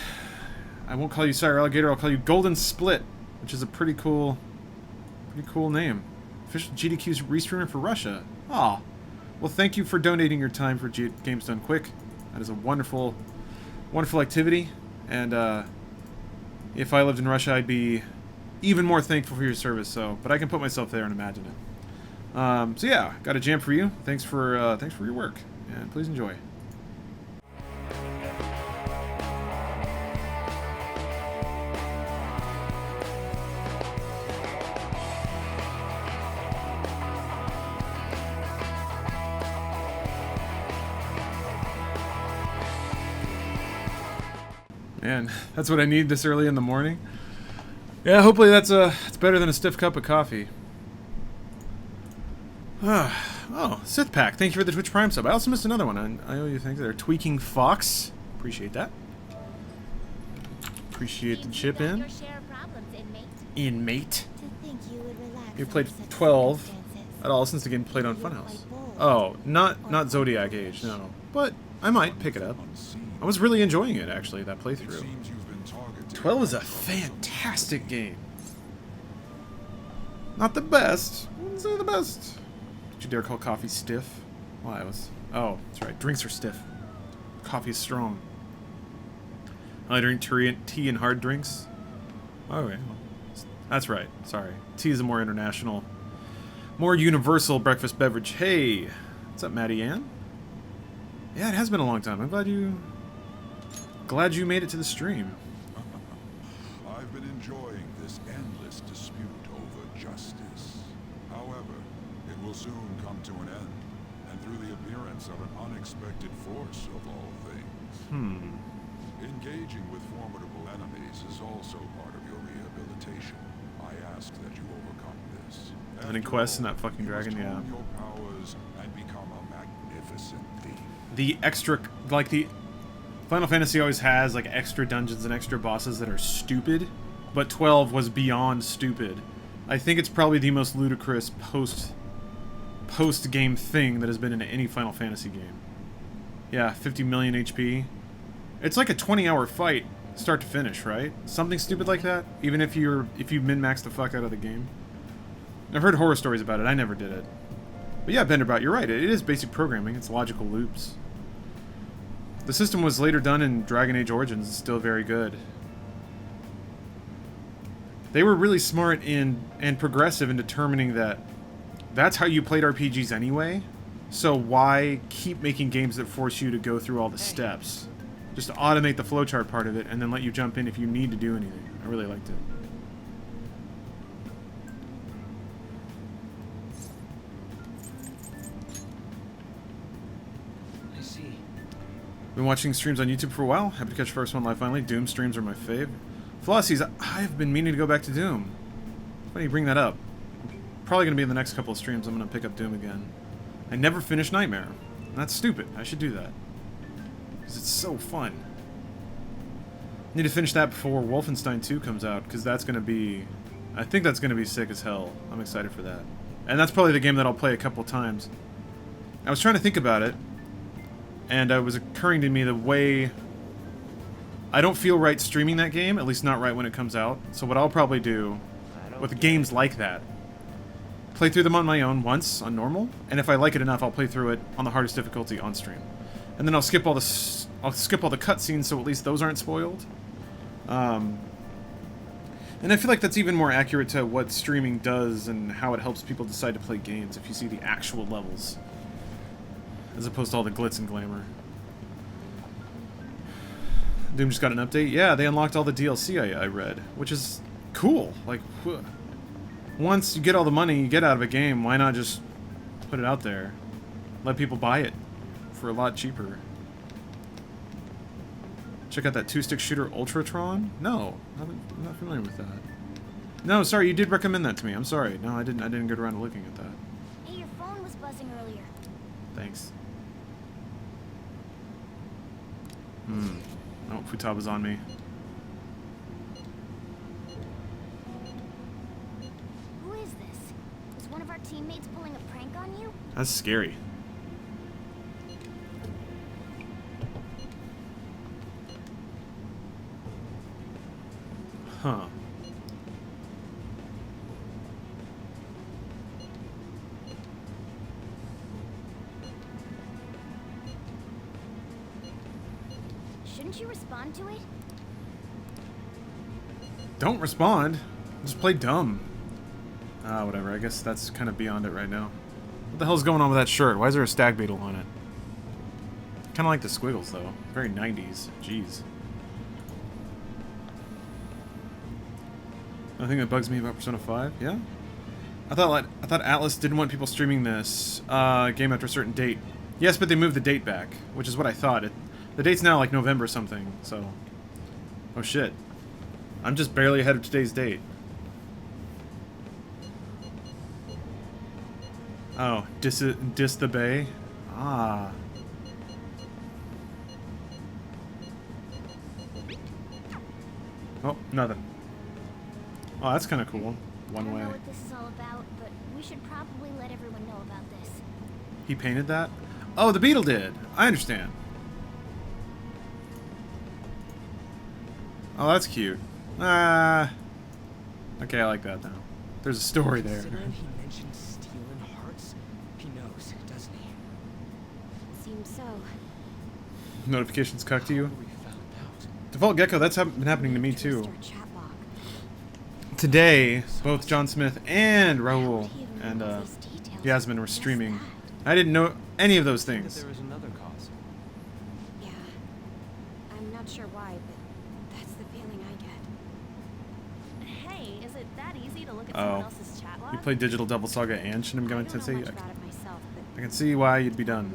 I won't call you Sire Alligator, I'll call you Golden Split, which is a pretty cool name. Official GDQ's restreamer for Russia. Aw. Well, thank you for donating your time for Games Done Quick. That is a wonderful, wonderful activity. And if I lived in Russia, I'd be even more thankful for your service. But I can put myself there and imagine it. So yeah, got a jam for you. Thanks for your work, and please enjoy. Man, that's what I need this early in the morning. Yeah, hopefully it's better than a stiff cup of coffee. Oh, Sith Pack, thank you for the Twitch Prime sub. I also missed another one. I owe you thanks there. Tweaking Fox. Appreciate that. Appreciate the chip in. Inmate. You played 12 at all since the game played on Funhouse. Oh, not Zodiac Age, no. But I might pick it up. I was really enjoying it, actually, that playthrough. 12 is a fantastic game. Not the best. I wouldn't say the best. Did you dare call coffee stiff? Why, oh, that's right. Drinks are stiff. Coffee is strong. I drink tea and hard drinks. Okay, well, that's right. Sorry. Tea is a more international, more universal breakfast beverage. Hey, what's up, Maddie Ann? Yeah, it has been a long time. I'm glad you made it to the stream. I've been enjoying this endless dispute over justice. However, it will soon come to an end, and through the appearance of an unexpected force of all things. Engaging with formidable enemies is also part of your rehabilitation. I ask that you overcome this. Any quests in that fucking dragon, yeah. Your powers and become a magnificent thief. The extra, like the Final Fantasy always has like extra dungeons and extra bosses that are stupid, but 12 was beyond stupid. I think it's probably the most ludicrous post-game thing that has been in any Final Fantasy game. Yeah, 50 million HP. It's like a 20-hour fight, start to finish, right? Something stupid like that, even if you min-max the fuck out of the game. I've heard horror stories about it, I never did it. But yeah, Benderbout, you're right, it is basic programming, it's logical loops. The system was later done in Dragon Age Origins, it's still very good. They were really smart and progressive in determining that that's how you played RPGs anyway, so why keep making games that force you to go through all the steps? Just to automate the flowchart part of it, and then let you jump in if you need to do anything. I really liked it. I see. Been watching streams on YouTube for a while. Happy to catch the first one live finally. Doom streams are my fave. Flossies, I've been meaning to go back to Doom. Funny you bring that up. Probably going to be in the next couple of streams. I'm going to pick up Doom again. I never finished Nightmare. That's stupid. I should do that. Because it's so fun. Need to finish that before Wolfenstein 2 comes out, because that's going to be... I think that's going to be sick as hell. I'm excited for that. And that's probably the game that I'll play a couple times. I was trying to think about it, and it was occurring to me the way... I don't feel right streaming that game, at least not right when it comes out. So what I'll probably do with games like that, play through them on my own once, on normal, and if I like it enough, I'll play through it on the hardest difficulty on stream. And then I'll skip all the cutscenes, so at least those aren't spoiled. And I feel like that's even more accurate to what streaming does and how it helps people decide to play games, if you see the actual levels, as opposed to all the glitz and glamour. Doom just got an update? Yeah, they unlocked all the DLC I read, which is cool. Like, once you get all the money you get out of a game, why not just put it out there? Let people buy it for a lot cheaper. Check out that two-stick shooter Ultratron? No, I'm not familiar with that. No, sorry, you did recommend that to me. I'm sorry. No, I didn't get around to looking at that. Hey, your phone was buzzing earlier. Thanks. Oh, Futaba's on me. Who is this? Was one of our teammates pulling a prank on you? That's scary. Huh. Shouldn't you respond to it? Don't respond. Just play dumb. Whatever. I guess that's kind of beyond it right now. What the hell's going on with that shirt? Why is there a stag beetle on it? Kind of like the squiggles, though. Very 90s. Jeez. Nothing that bugs me about Persona 5? Yeah? I thought Atlas didn't want people streaming this game after a certain date. Yes, but they moved the date back, which is what I thought. The date's now like November something, so Oh shit. I'm just barely ahead of today's date. Oh, dis the bay? Ah. Oh, nothing. Oh, that's kind of cool. One way. I don't know what this is all about, but we should probably let everyone know about this. He painted that? Oh, the beetle did. I understand. Oh, that's cute. Ah. Okay, I like that now. There's a story there. Considering he mentioned stealing hearts, he knows, doesn't he? Seems so. Notifications cuck to you? We found out. Default Gecko, that's been happening to me too. Today, both John Smith and Raul and Yasmin were streaming. I didn't know any of those things. There is another cause. Yeah. I'm not sure why, but that's the feeling I get. Hey, is it that easy to look at someone else's chat log? You played Digital Devil Saga and Shin Megami Tensei? Myself, I can see why you'd be done.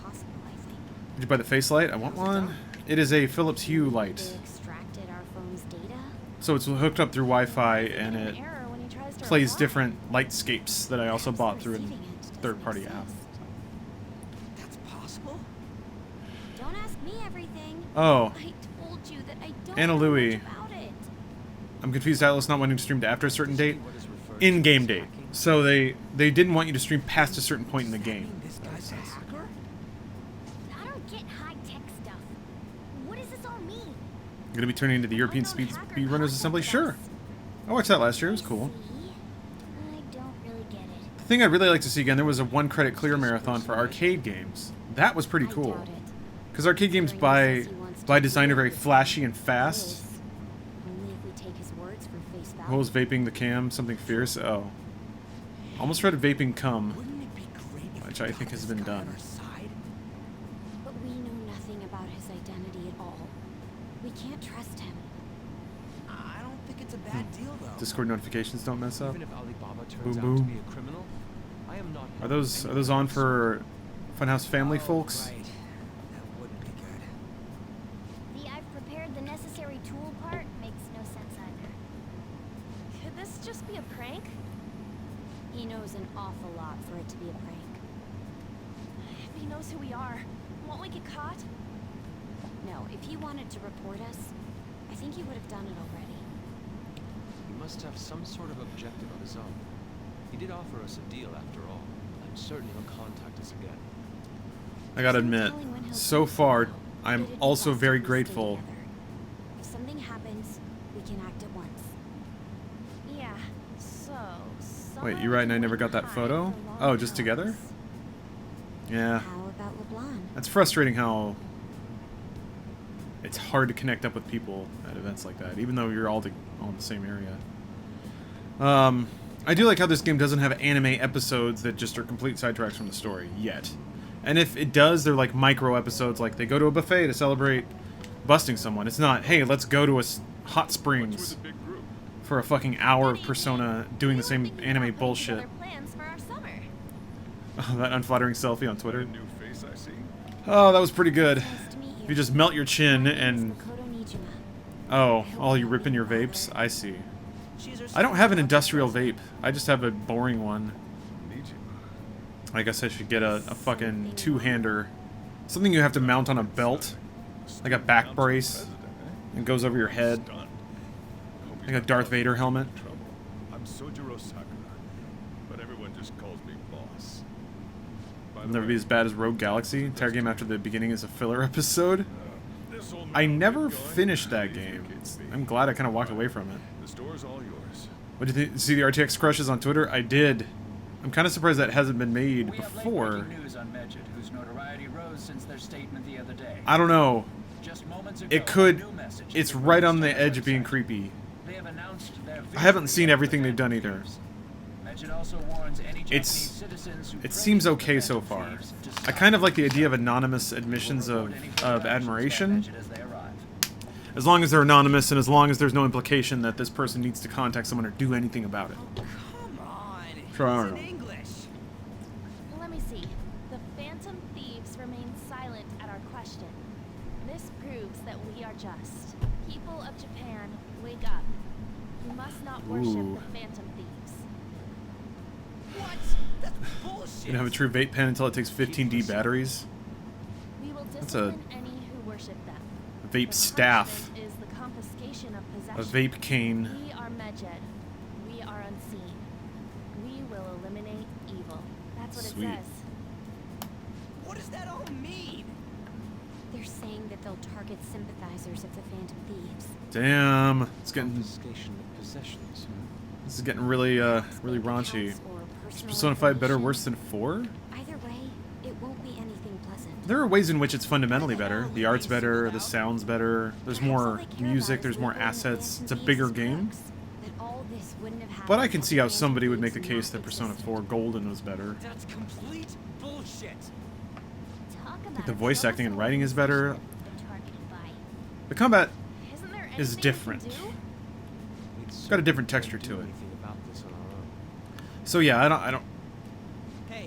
possible, I think. Did you buy the face light? I want one. It is a Philips Hue light. They extracted our phone's data? So it's hooked up through Wi-Fi and it plays different lightscapes that I also bought through a third-party app. That's possible? Don't ask me everything. Oh. I told you that I don't Anna know Louie. much about it. I'm confused Atlas not wanting to stream to after a certain date. In-game date. So they didn't want you to stream past a certain point in the game. This guy's a hacker? I don't get high-tech stuff. What does this all mean? You're gonna be turning into the European Speedrunners Assembly? Sure. I watched that last year. It was cool. I don't really get it. The thing I'd really like to see again, there was a one-credit clear marathon for arcade games. That was pretty cool. Because arcade games by design are very flashy and fast. Only if we take his words for face value. What was vaping the cam? Something fierce? Oh. Almost read vaping cum, which I think has been done. But we know nothing about his identity at all. We can't trust him. I don't think it's a bad deal, though. Discord notifications don't mess up. Even if Alibaba turns Boom, out to boom. be a criminal, I am not. Are those on for Funhouse family folks? Right. That wouldn't be good. The I've prepared the necessary tool part makes no sense either. Could this just be a prank? He knows an awful lot for it to be a prank. If he knows who we are, won't we get caught? No, if he wanted to report us, I think he would have done it already. He must have some sort of objective of his own. He did offer us a deal after all. I'm certain he'll contact us again. I gotta admit, so far, I'm also very grateful. If something happens, we can act at once. Yeah, so... Wait, you're right and I never got that photo? Oh, just together? Yeah. How about LeBlanc? That's frustrating how it's hard to connect up with people at events like that, even though you're all in the same area. I do like how this game doesn't have anime episodes that just are complete sidetracks from the story, yet. And if it does, they're like micro episodes, like they go to a buffet to celebrate busting someone. It's not, hey, let's go to a hot springs for a fucking hour of Persona doing the same anime bullshit. Oh, that unflattering selfie on Twitter. Oh, that was pretty good. You just melt your chin and... Oh, you ripping your vapes? I see. I don't have an industrial vape. I just have a boring one. I guess I should get a fucking two-hander. Something you have to mount on a belt. Like a back brace. And goes over your head. Like a Darth Vader helmet. I'm Sojiro Sakura, but everyone just calls me boss. It'll never be as bad as Rogue Galaxy. Entire game after the beginning is a filler episode. I never finished that game. I'm glad I kind of walked away from it. The store's all yours. What did you see the RTX crushes on Twitter? I did. I'm kind of surprised that hasn't been made before. News on Medjed, whose notoriety rose since their statement the other day. I don't know. Just moments ago, It could. It's right on the edge of being creepy. They have announced their I haven't seen everything they've done either. Medjed also warns any Japanese citizens who It seems okay so far. I kind of like the idea of anonymous admissions of admiration. As long as they're anonymous and as long as there's no implication that this person needs to contact someone or do anything about it. Come on. Sure, I It's don't in know. English. Let me see. The Phantom Thieves remain silent at our question. This proves that we are just. People of Japan, wake up. You must not worship Ooh. the Phantom Thieves. What? That's bullshit. You can have a true vape pen until it takes 15D batteries. We will That's a discipline any who worship them. vape staff. Is the confiscation of A possession. vape cane. We are Medjed. We are unseen. We will eliminate evil. That's what Sweet. it says. What does that all mean? They're saying that they'll target sympathizers of the Phantom Thieves. Damn. It's getting. Confiscation of possessions. This is getting really, really raunchy. Is Persona 5 better or worse than 4? Either way, it won't be anything pleasant. There are ways in which it's fundamentally better. The art's better, the sound's better, there's more music, there's more assets, it's a bigger game. But I can see how somebody would make the case that Persona 4 Golden was better. That's complete bullshit. I think the voice acting and writing is better. The combat is different. It's got a different texture to it. So yeah, I don't.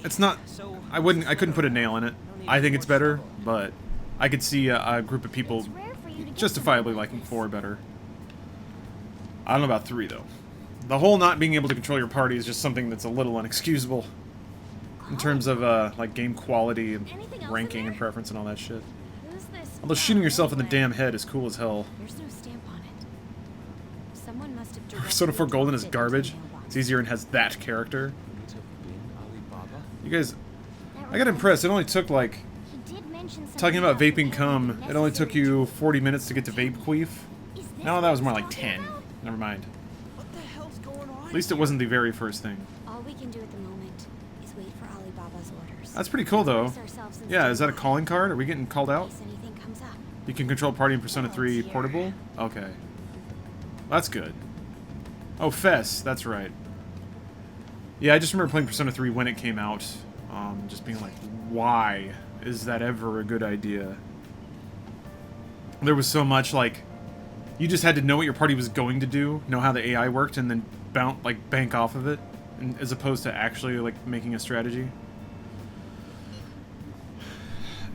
It's not. I couldn't put a nail in it. I think it's better, but I could see a group of people justifiably liking 4 better. I don't know about 3 though. The whole not being able to control your party is just something that's a little unexcusable in terms of like game quality and ranking and preference and all that shit. Although shooting yourself in the damn head is cool as hell. There's no stamp on it. Someone must have Persona 4 Golden is garbage. It's easier and has that character. You guys, I got impressed. It only took like, talking about vaping cum, it only took you 40 minutes to get to vape queef. No, that was more like 10. Never mind. At least it wasn't the very first thing. All we can do at the moment is wait for Alibaba's orders. That's pretty cool though. Yeah, is that a calling card? Are we getting called out? Anything comes up. You can control party in Persona 3 Portable? Okay. That's good. Oh, Fess, that's right. Yeah, I just remember playing Persona 3 when it came out. Just being like, why is that ever a good idea? There was so much, like, you just had to know what your party was going to do, know how the AI worked, and then bank off of it, as opposed to actually, like, making a strategy.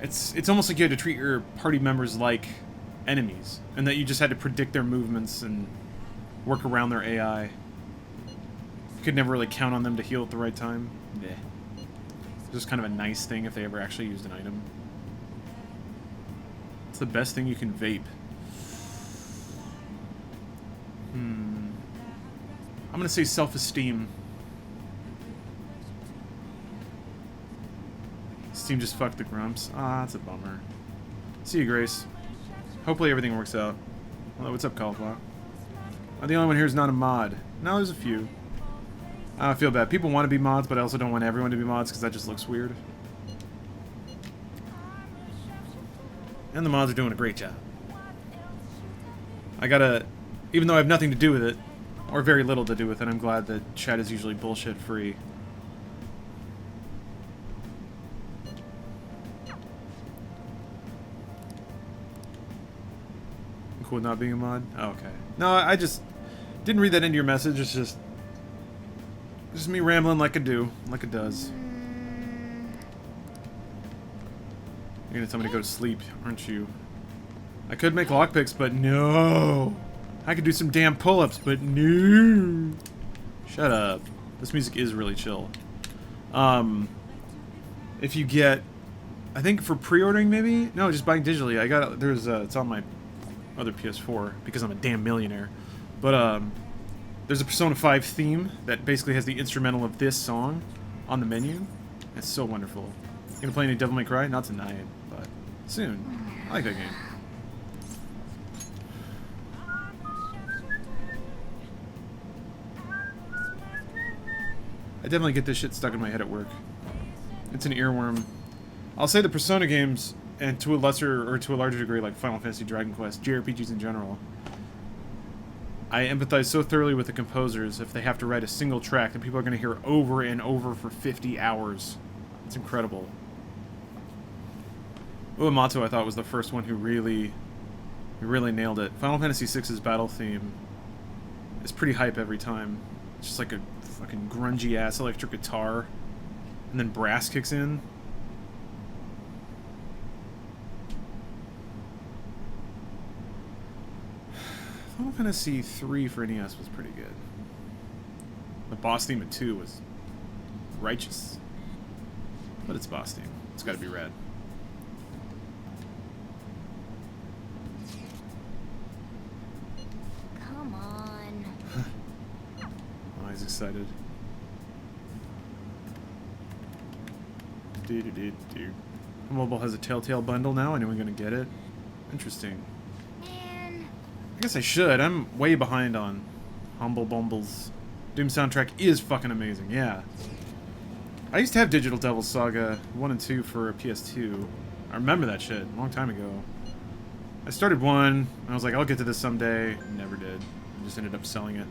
It's almost like you had to treat your party members like enemies, and that you just had to predict their movements and work around their AI. You could never really count on them to heal at the right time. Yeah. Just kind of a nice thing if they ever actually used an item. It's the best thing you can vape. I'm gonna say self-esteem. Steam just fucked the grumps. Ah, that's a bummer. See you, Grace. Hopefully everything works out. Hello, what's up, Cauliflower? I'm the only one here who's not a mod. No, there's a few. I feel bad. People want to be mods, but I also don't want everyone to be mods because that just looks weird. And the mods are doing a great job. I gotta... Even though I have nothing to do with it, or very little to do with it, I'm glad that chat is usually bullshit-free. Cool with not being a mod? Oh, okay. No, I just didn't read that into your message. It's just me rambling like I do, like it does. You're gonna tell me to go to sleep, aren't you? I could make lockpicks, but no. I could do some damn pull-ups, but no. Shut up. This music is really chill. If you get, I think for pre-ordering maybe? No, just buying digitally. I got, it's on my other PS4 because I'm a damn millionaire. But there's a Persona 5 theme that basically has the instrumental of this song on the menu. It's so wonderful. You gonna play any Devil May Cry? Not tonight, but soon. I like that game. I definitely get this shit stuck in my head at work. It's an earworm. I'll say the Persona games, and to a lesser or to a larger degree, like Final Fantasy, Dragon Quest, JRPGs in general, I empathize so thoroughly with the composers if they have to write a single track that people are going to hear over and over for 50 hours. It's incredible. Uematsu, I thought, was the first one who really nailed it. Final Fantasy VI's battle theme is pretty hype every time. It's just like a fucking grungy ass electric guitar, and then brass kicks in. Final Fantasy 3 for NES was pretty good. The boss theme at 2 was righteous. But it's boss theme. It's gotta be rad. Come on. Oh, he's excited. Mobile has a Telltale bundle now. Anyone gonna get it? Interesting. Man. I guess I should. I'm way behind on Humble Bumbles. Doom soundtrack is fucking amazing. Yeah. I used to have Digital Devil's Saga 1 and 2 for a PS2. I remember that shit a long time ago. I started 1, and I was like, I'll get to this someday. Never did. I just ended up selling it.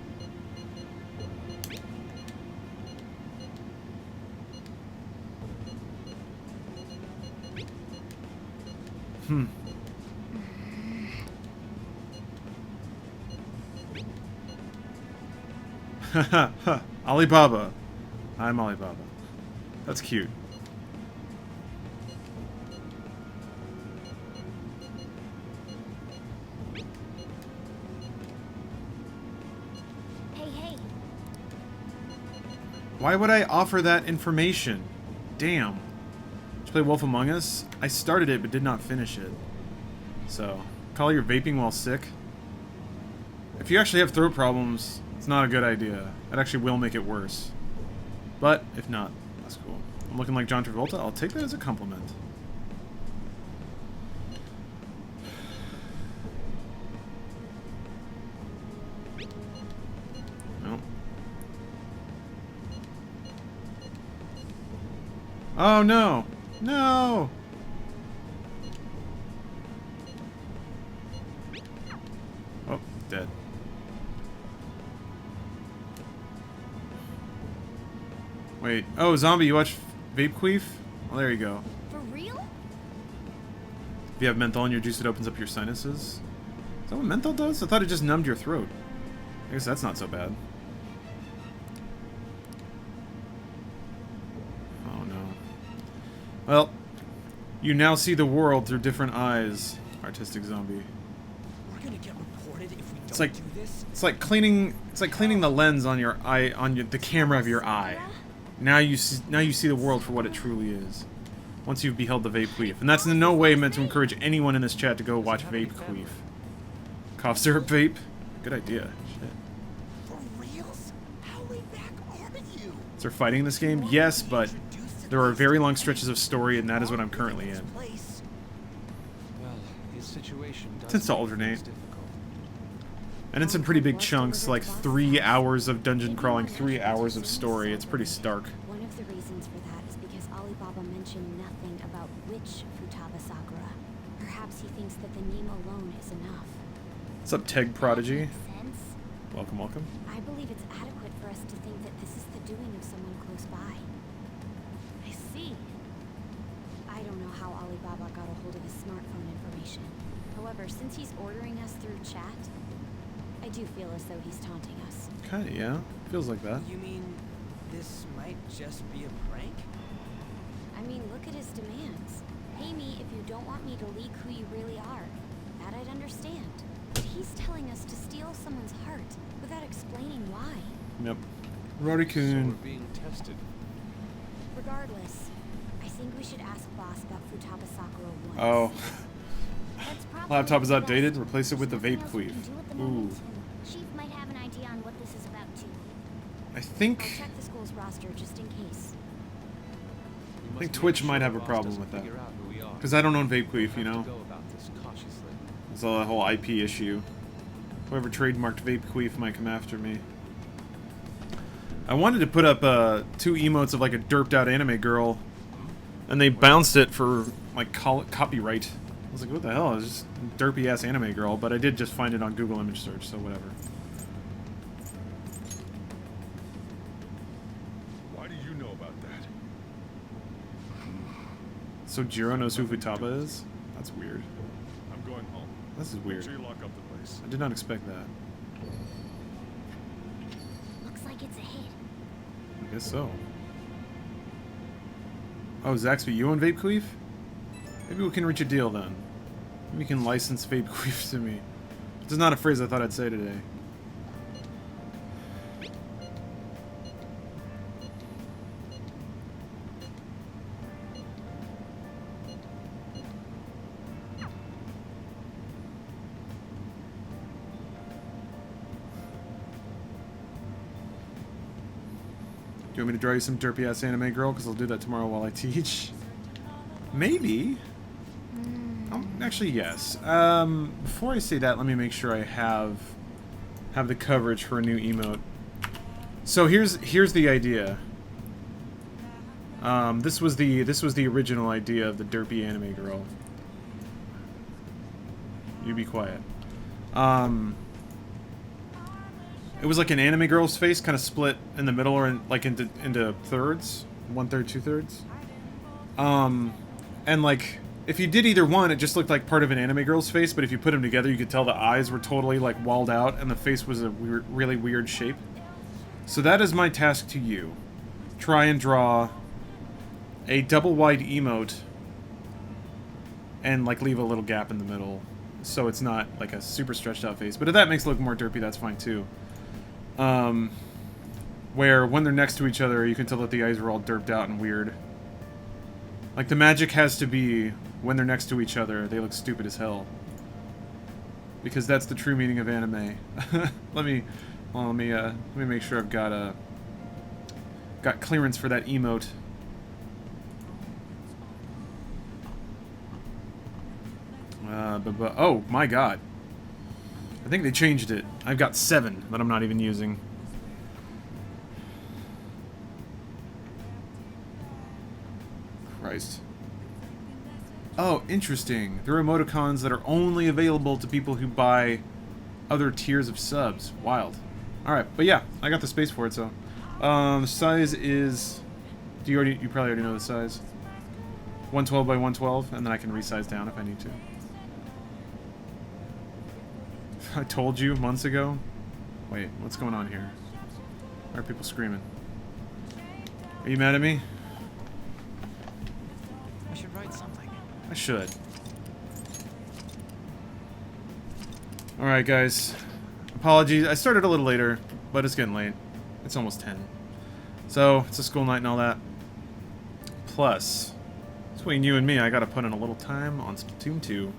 Alibaba. I'm Alibaba. That's cute. Hey. Why would I offer that information? Damn. Did you play Wolf Among Us? I started it but did not finish it. So, call your vaping while sick? If you actually have throat problems, it's not a good idea. It actually will make it worse. But, if not, that's cool. I'm looking like John Travolta? I'll take that as a compliment. No. Oh, no! No! Oh, dead. Wait. Oh, Zombie, you watch Vape Queef? Well, there you go. For real? If you have menthol in your juice, it opens up your sinuses. Is that what menthol does? I thought it just numbed your throat. I guess that's not so bad. Oh, no. Well, you now see the world through different eyes, Artistic Zombie. We're gonna get reported if we It's don't like do this. it's like cleaning the lens on your eye, on the camera of your eye. Now you see the world for what it truly is. Once you've beheld the Vape Queef. And that's in no way meant to encourage anyone in this chat to go watch Vape Queef. Cough syrup vape? Good idea. Shit. For reals? How way back are you? Is there fighting in this game? Yes, but there are very long stretches of story, and that is what I'm currently in. Well, his situation does Tends to alternate. And in some pretty big chunks, like 3 hours of dungeon crawling, 3 hours of story. It's pretty stark. One of the reasons for that is because Alibaba mentioned nothing about which Futaba Sakura. Perhaps he thinks that the name alone is enough. What's up, Teg Prodigy? Sense? Welcome, welcome. I believe it's adequate for us to think that this is the doing of someone close by. I see. I don't know how Alibaba got a hold of his smartphone information. However, since he's ordering us through chat, I do feel as though he's taunting us. Kinda, yeah. Feels like that. You mean this might just be a prank? I mean, look at his demands. Pay me if you don't want me to leak who you really are. That I'd understand. But he's telling us to steal someone's heart without explaining why. Yep. Rori-kun. So we're being tested. Regardless, I think we should ask Boss about Futaba Sakura once. Oh. That's probably Laptop is the outdated. best. Replace it with the There's Vape nothing else we Queef. can do at the Ooh. moment. Chief might have an idea on what this is about too. I I'll think check the school's roster just in case. I think Twitch might have a problem with that. Because I don't own Vape Queef, you know? It's a whole IP issue. Whoever trademarked Vape Queef might come after me. I wanted to put up 2 emotes of like a derped out anime girl, and they bounced it for like copyright. I was like, what the hell? It's just a derpy ass anime girl, but I did just find it on Google image search, so whatever. Why do you know about that? So Jiro knows who Futaba is? That's weird. I'm going home. This is weird. Make sure you lock up the place. I did not expect that. Looks like it's a hit. I guess so. Oh, Zaxby, you own Vape Queef? Maybe we can reach a deal then. Maybe you can license Vape Queef to me. It's not a phrase I thought I'd say today. Do you want me to draw you some derpy-ass anime girl? Because I'll do that tomorrow while I teach. Maybe. Actually, yes. Before I say that, let me make sure I have the coverage for a new emote. So here's the idea. This was the original idea of the derpy anime girl. You be quiet. It was like an anime girl's face, kind of split in the middle, or into thirds, 1/3, 2/3. And like, if you did either one, it just looked like part of an anime girl's face. But if you put them together, you could tell the eyes were totally like walled out, and the face was a really weird shape. So that is my task to you: try and draw a double wide emote, and like leave a little gap in the middle, so it's not like a super stretched out face. But if that makes it look more derpy, that's fine too. Where when they're next to each other, you can tell that the eyes are all derped out and weird. Like, the magic has to be when they're next to each other, they look stupid as hell. Because that's the true meaning of anime. Let me make sure I've got clearance for that emote. Oh my god. I think they changed it. I've got 7 that I'm not even using. Christ. Oh, interesting. There are emoticons that are only available to people who buy other tiers of subs. Wild. Alright, but yeah, I got the space for it, so. The size is... You probably already know the size. 112 by 112, and then I can resize down if I need to. I told you months ago. Wait, what's going on here? Why are people screaming? Are you mad at me? I should write something. I should. Alright, guys. Apologies. I started a little later, but it's getting late. It's almost 10. So, it's a school night and all that. Plus, between you and me, I gotta put in a little time on Splatoon 2.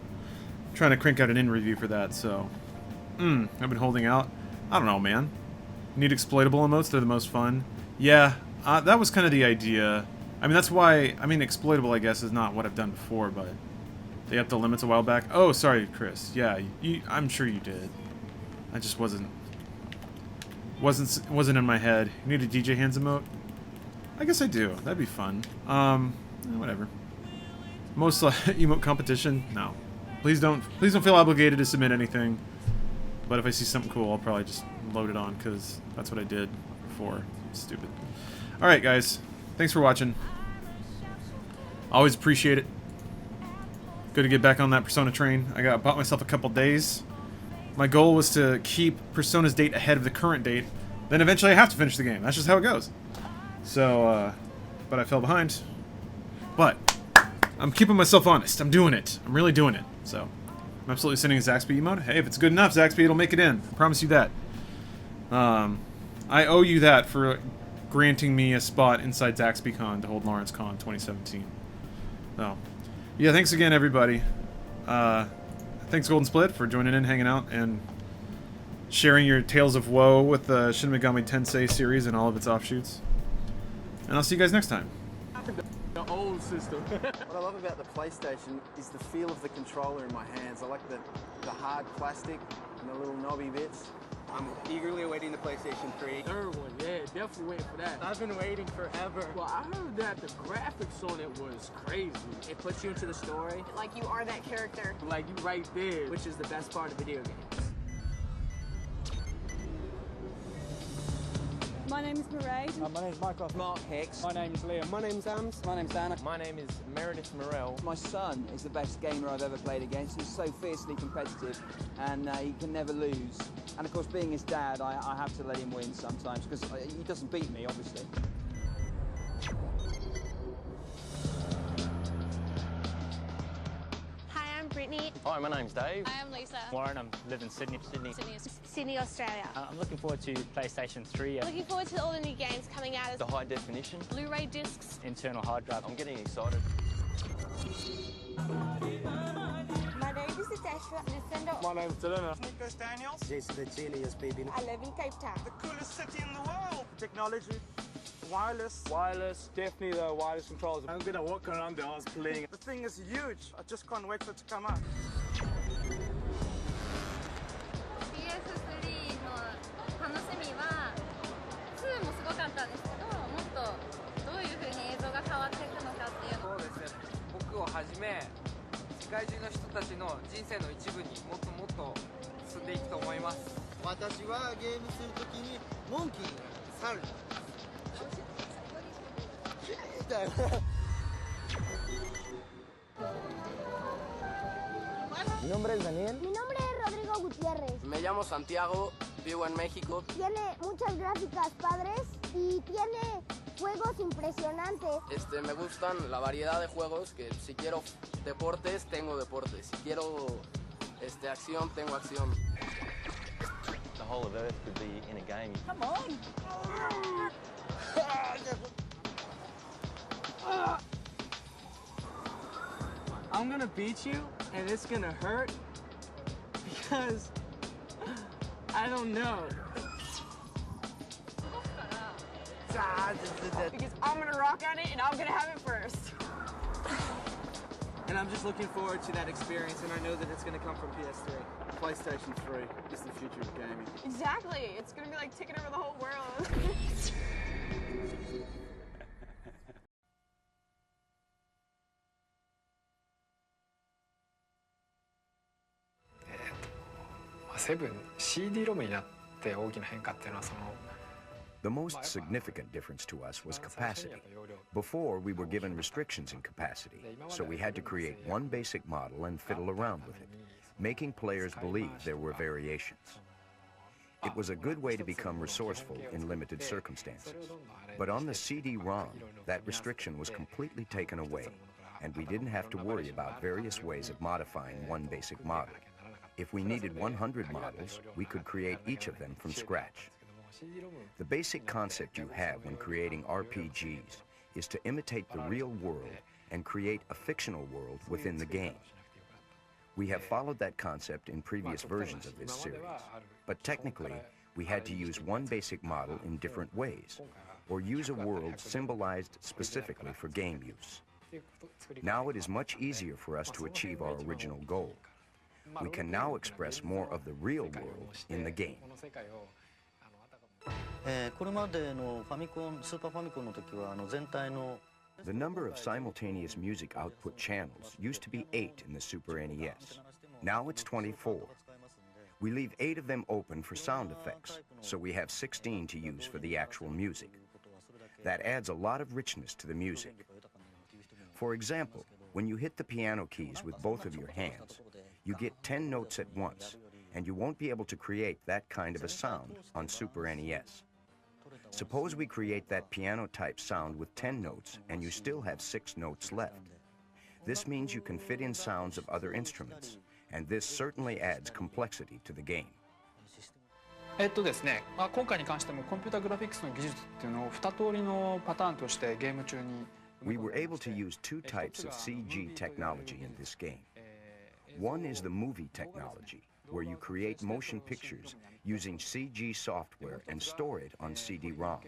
I'm trying to crank out an in-review for that, so... I've been holding out. I don't know, man. Need exploitable emotes, they're the most fun. Yeah, that was kind of the idea. I mean, that's why... I mean, exploitable, I guess, is not what I've done before, but... They upped the limits a while back. Oh, sorry, Chris. Yeah, I'm sure you did. I just wasn't in my head. You need a DJ Hands emote? I guess I do. That'd be fun. Whatever. Most emote competition? No. Please don't feel obligated to submit anything. But if I see something cool, I'll probably just load it on, because that's what I did before. Stupid. Alright, guys. Thanks for watching. Always appreciate it. Good to get back on that Persona train. I bought myself a couple days. My goal was to keep Persona's date ahead of the current date. Then eventually I have to finish the game. That's just how it goes. So, but I fell behind. But I'm keeping myself honest. I'm doing it. I'm really doing it. So, I'm absolutely sending a Zaxby emote. Hey, if it's good enough, Zaxby, it'll make it in. I promise you that. I owe you that for granting me a spot inside ZaxbyCon to hold LawrenceCon 2017. So, yeah, thanks again, everybody. Thanks, Golden Split, for joining in, hanging out, and sharing your tales of woe with the Shin Megami Tensei series and all of its offshoots. And I'll see you guys next time. The old system. What I love about the PlayStation is the feel of the controller in my hands. I like the hard plastic and the little knobby bits. I'm eagerly awaiting the PlayStation 3. Third one, yeah, definitely waiting for that. I've been waiting forever. Well, I heard that the graphics on it was crazy. It puts you into the story. Like you are that character. Like you right there. Which is the best part of video games. My name is Murray. My name is Michael. Mark Hicks. My name is Liam. My name's Ams. My name's Anna. My name is Meredith Morell. My son is the best gamer I've ever played against. He's so fiercely competitive and he can never lose. And of course, being his dad, I have to let him win sometimes because he doesn't beat me, obviously. Hi, I'm Brittany. Hi, my name's Dave. I am Lisa. Warren, I live in Sydney. Sydney, Australia. I'm looking forward to PlayStation 3. Looking forward to all the new games coming out. The high definition. Blu-ray discs. Internal hard drive. I'm getting excited. My name is Natasha. My name's Dylan. Nicholas Daniels. Jason the Chili speaking. I live in Cape Town. The coolest city in the world. Technology. Wireless. Wireless, definitely the wireless controls. I'm gonna walk around the house playing. The thing is huge. I just can't wait for it to come out. PS3 の楽しみは2もすごかったんですけど、もっとどういう風に映像が変わっていくのかっていうの。そうですね。僕をはじめ世界中の人たちの人生の一部にもっともっと進んでいくと思います。私はゲームするときにモンキー、猿。Mi nombre es Daniel. Mi nombre es Rodrigo Gutiérrez. Me llamo Santiago, vivo en México. Tiene muchas gráficas padres y tiene juegos impresionantes. Me gustan la variedad de juegos, que si quiero deportes, tengo deportes. Si quiero acción, tengo acción. The whole of Earth could be in a game. Come on! I'm gonna beat you, and it's gonna hurt, because I don't know. Because I'm gonna rock on it and I'm gonna have it first. And I'm just looking forward to that experience, and I know that it's gonna come from PS3. PlayStation 3 is the future of gaming. Exactly. It's gonna be like taking over the whole world. セブン CD ロムになって大きな変化っていうのはその The most significant difference to us was capacity. Before, we were given restrictions in capacity, so we had to create one basic model and fiddle around with it, making players believe there were variations. It was a good way to become resourceful in limited circumstances. But on the CD-ROM, that restriction was completely taken away, and we didn't have to worry about various ways of modifying one basic model. If we needed 100 models, we could create each of them from scratch. The basic concept you have when creating RPGs is to imitate the real world and create a fictional world within the game. We have followed that concept in previous versions of this series, but technically, we had to use one basic model in different ways, or use a world symbolized specifically for game use. Now it is much easier for us to achieve our original goal. We can now express more of the real world in the game. The number of simultaneous music output channels used to be 8 in the Super NES. Now it's 24. We leave 8 of them open for sound effects, so we have 16 to use for the actual music. That adds a lot of richness to the music. For example, when you hit the piano keys with both of your hands, you get 10 notes at once, and you won't be able to create that kind of a sound on Super NES. Suppose we create that piano-type sound with 10 notes, and you still have 6 notes left. This means you can fit in sounds of other instruments, and this certainly adds complexity to the game. ですね、今回に関してもコンピュータグラフィックスの技術っていうのを2通りのパターンとしてゲーム中に We were able to use 2 types of CG technology in this game. One is the movie technology, where you create motion pictures using CG software and store it on CD-ROM.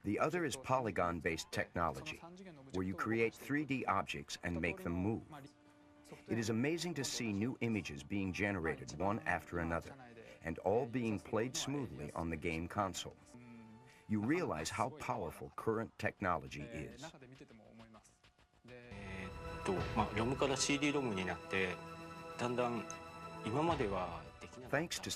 The other is polygon-based technology, where you create 3D objects and make them move. It is amazing to see new images being generated one after another, and all being played smoothly on the game console. You realize how powerful current technology is. ロムから CD ロムになってだんだん今まではできなかった Thanks to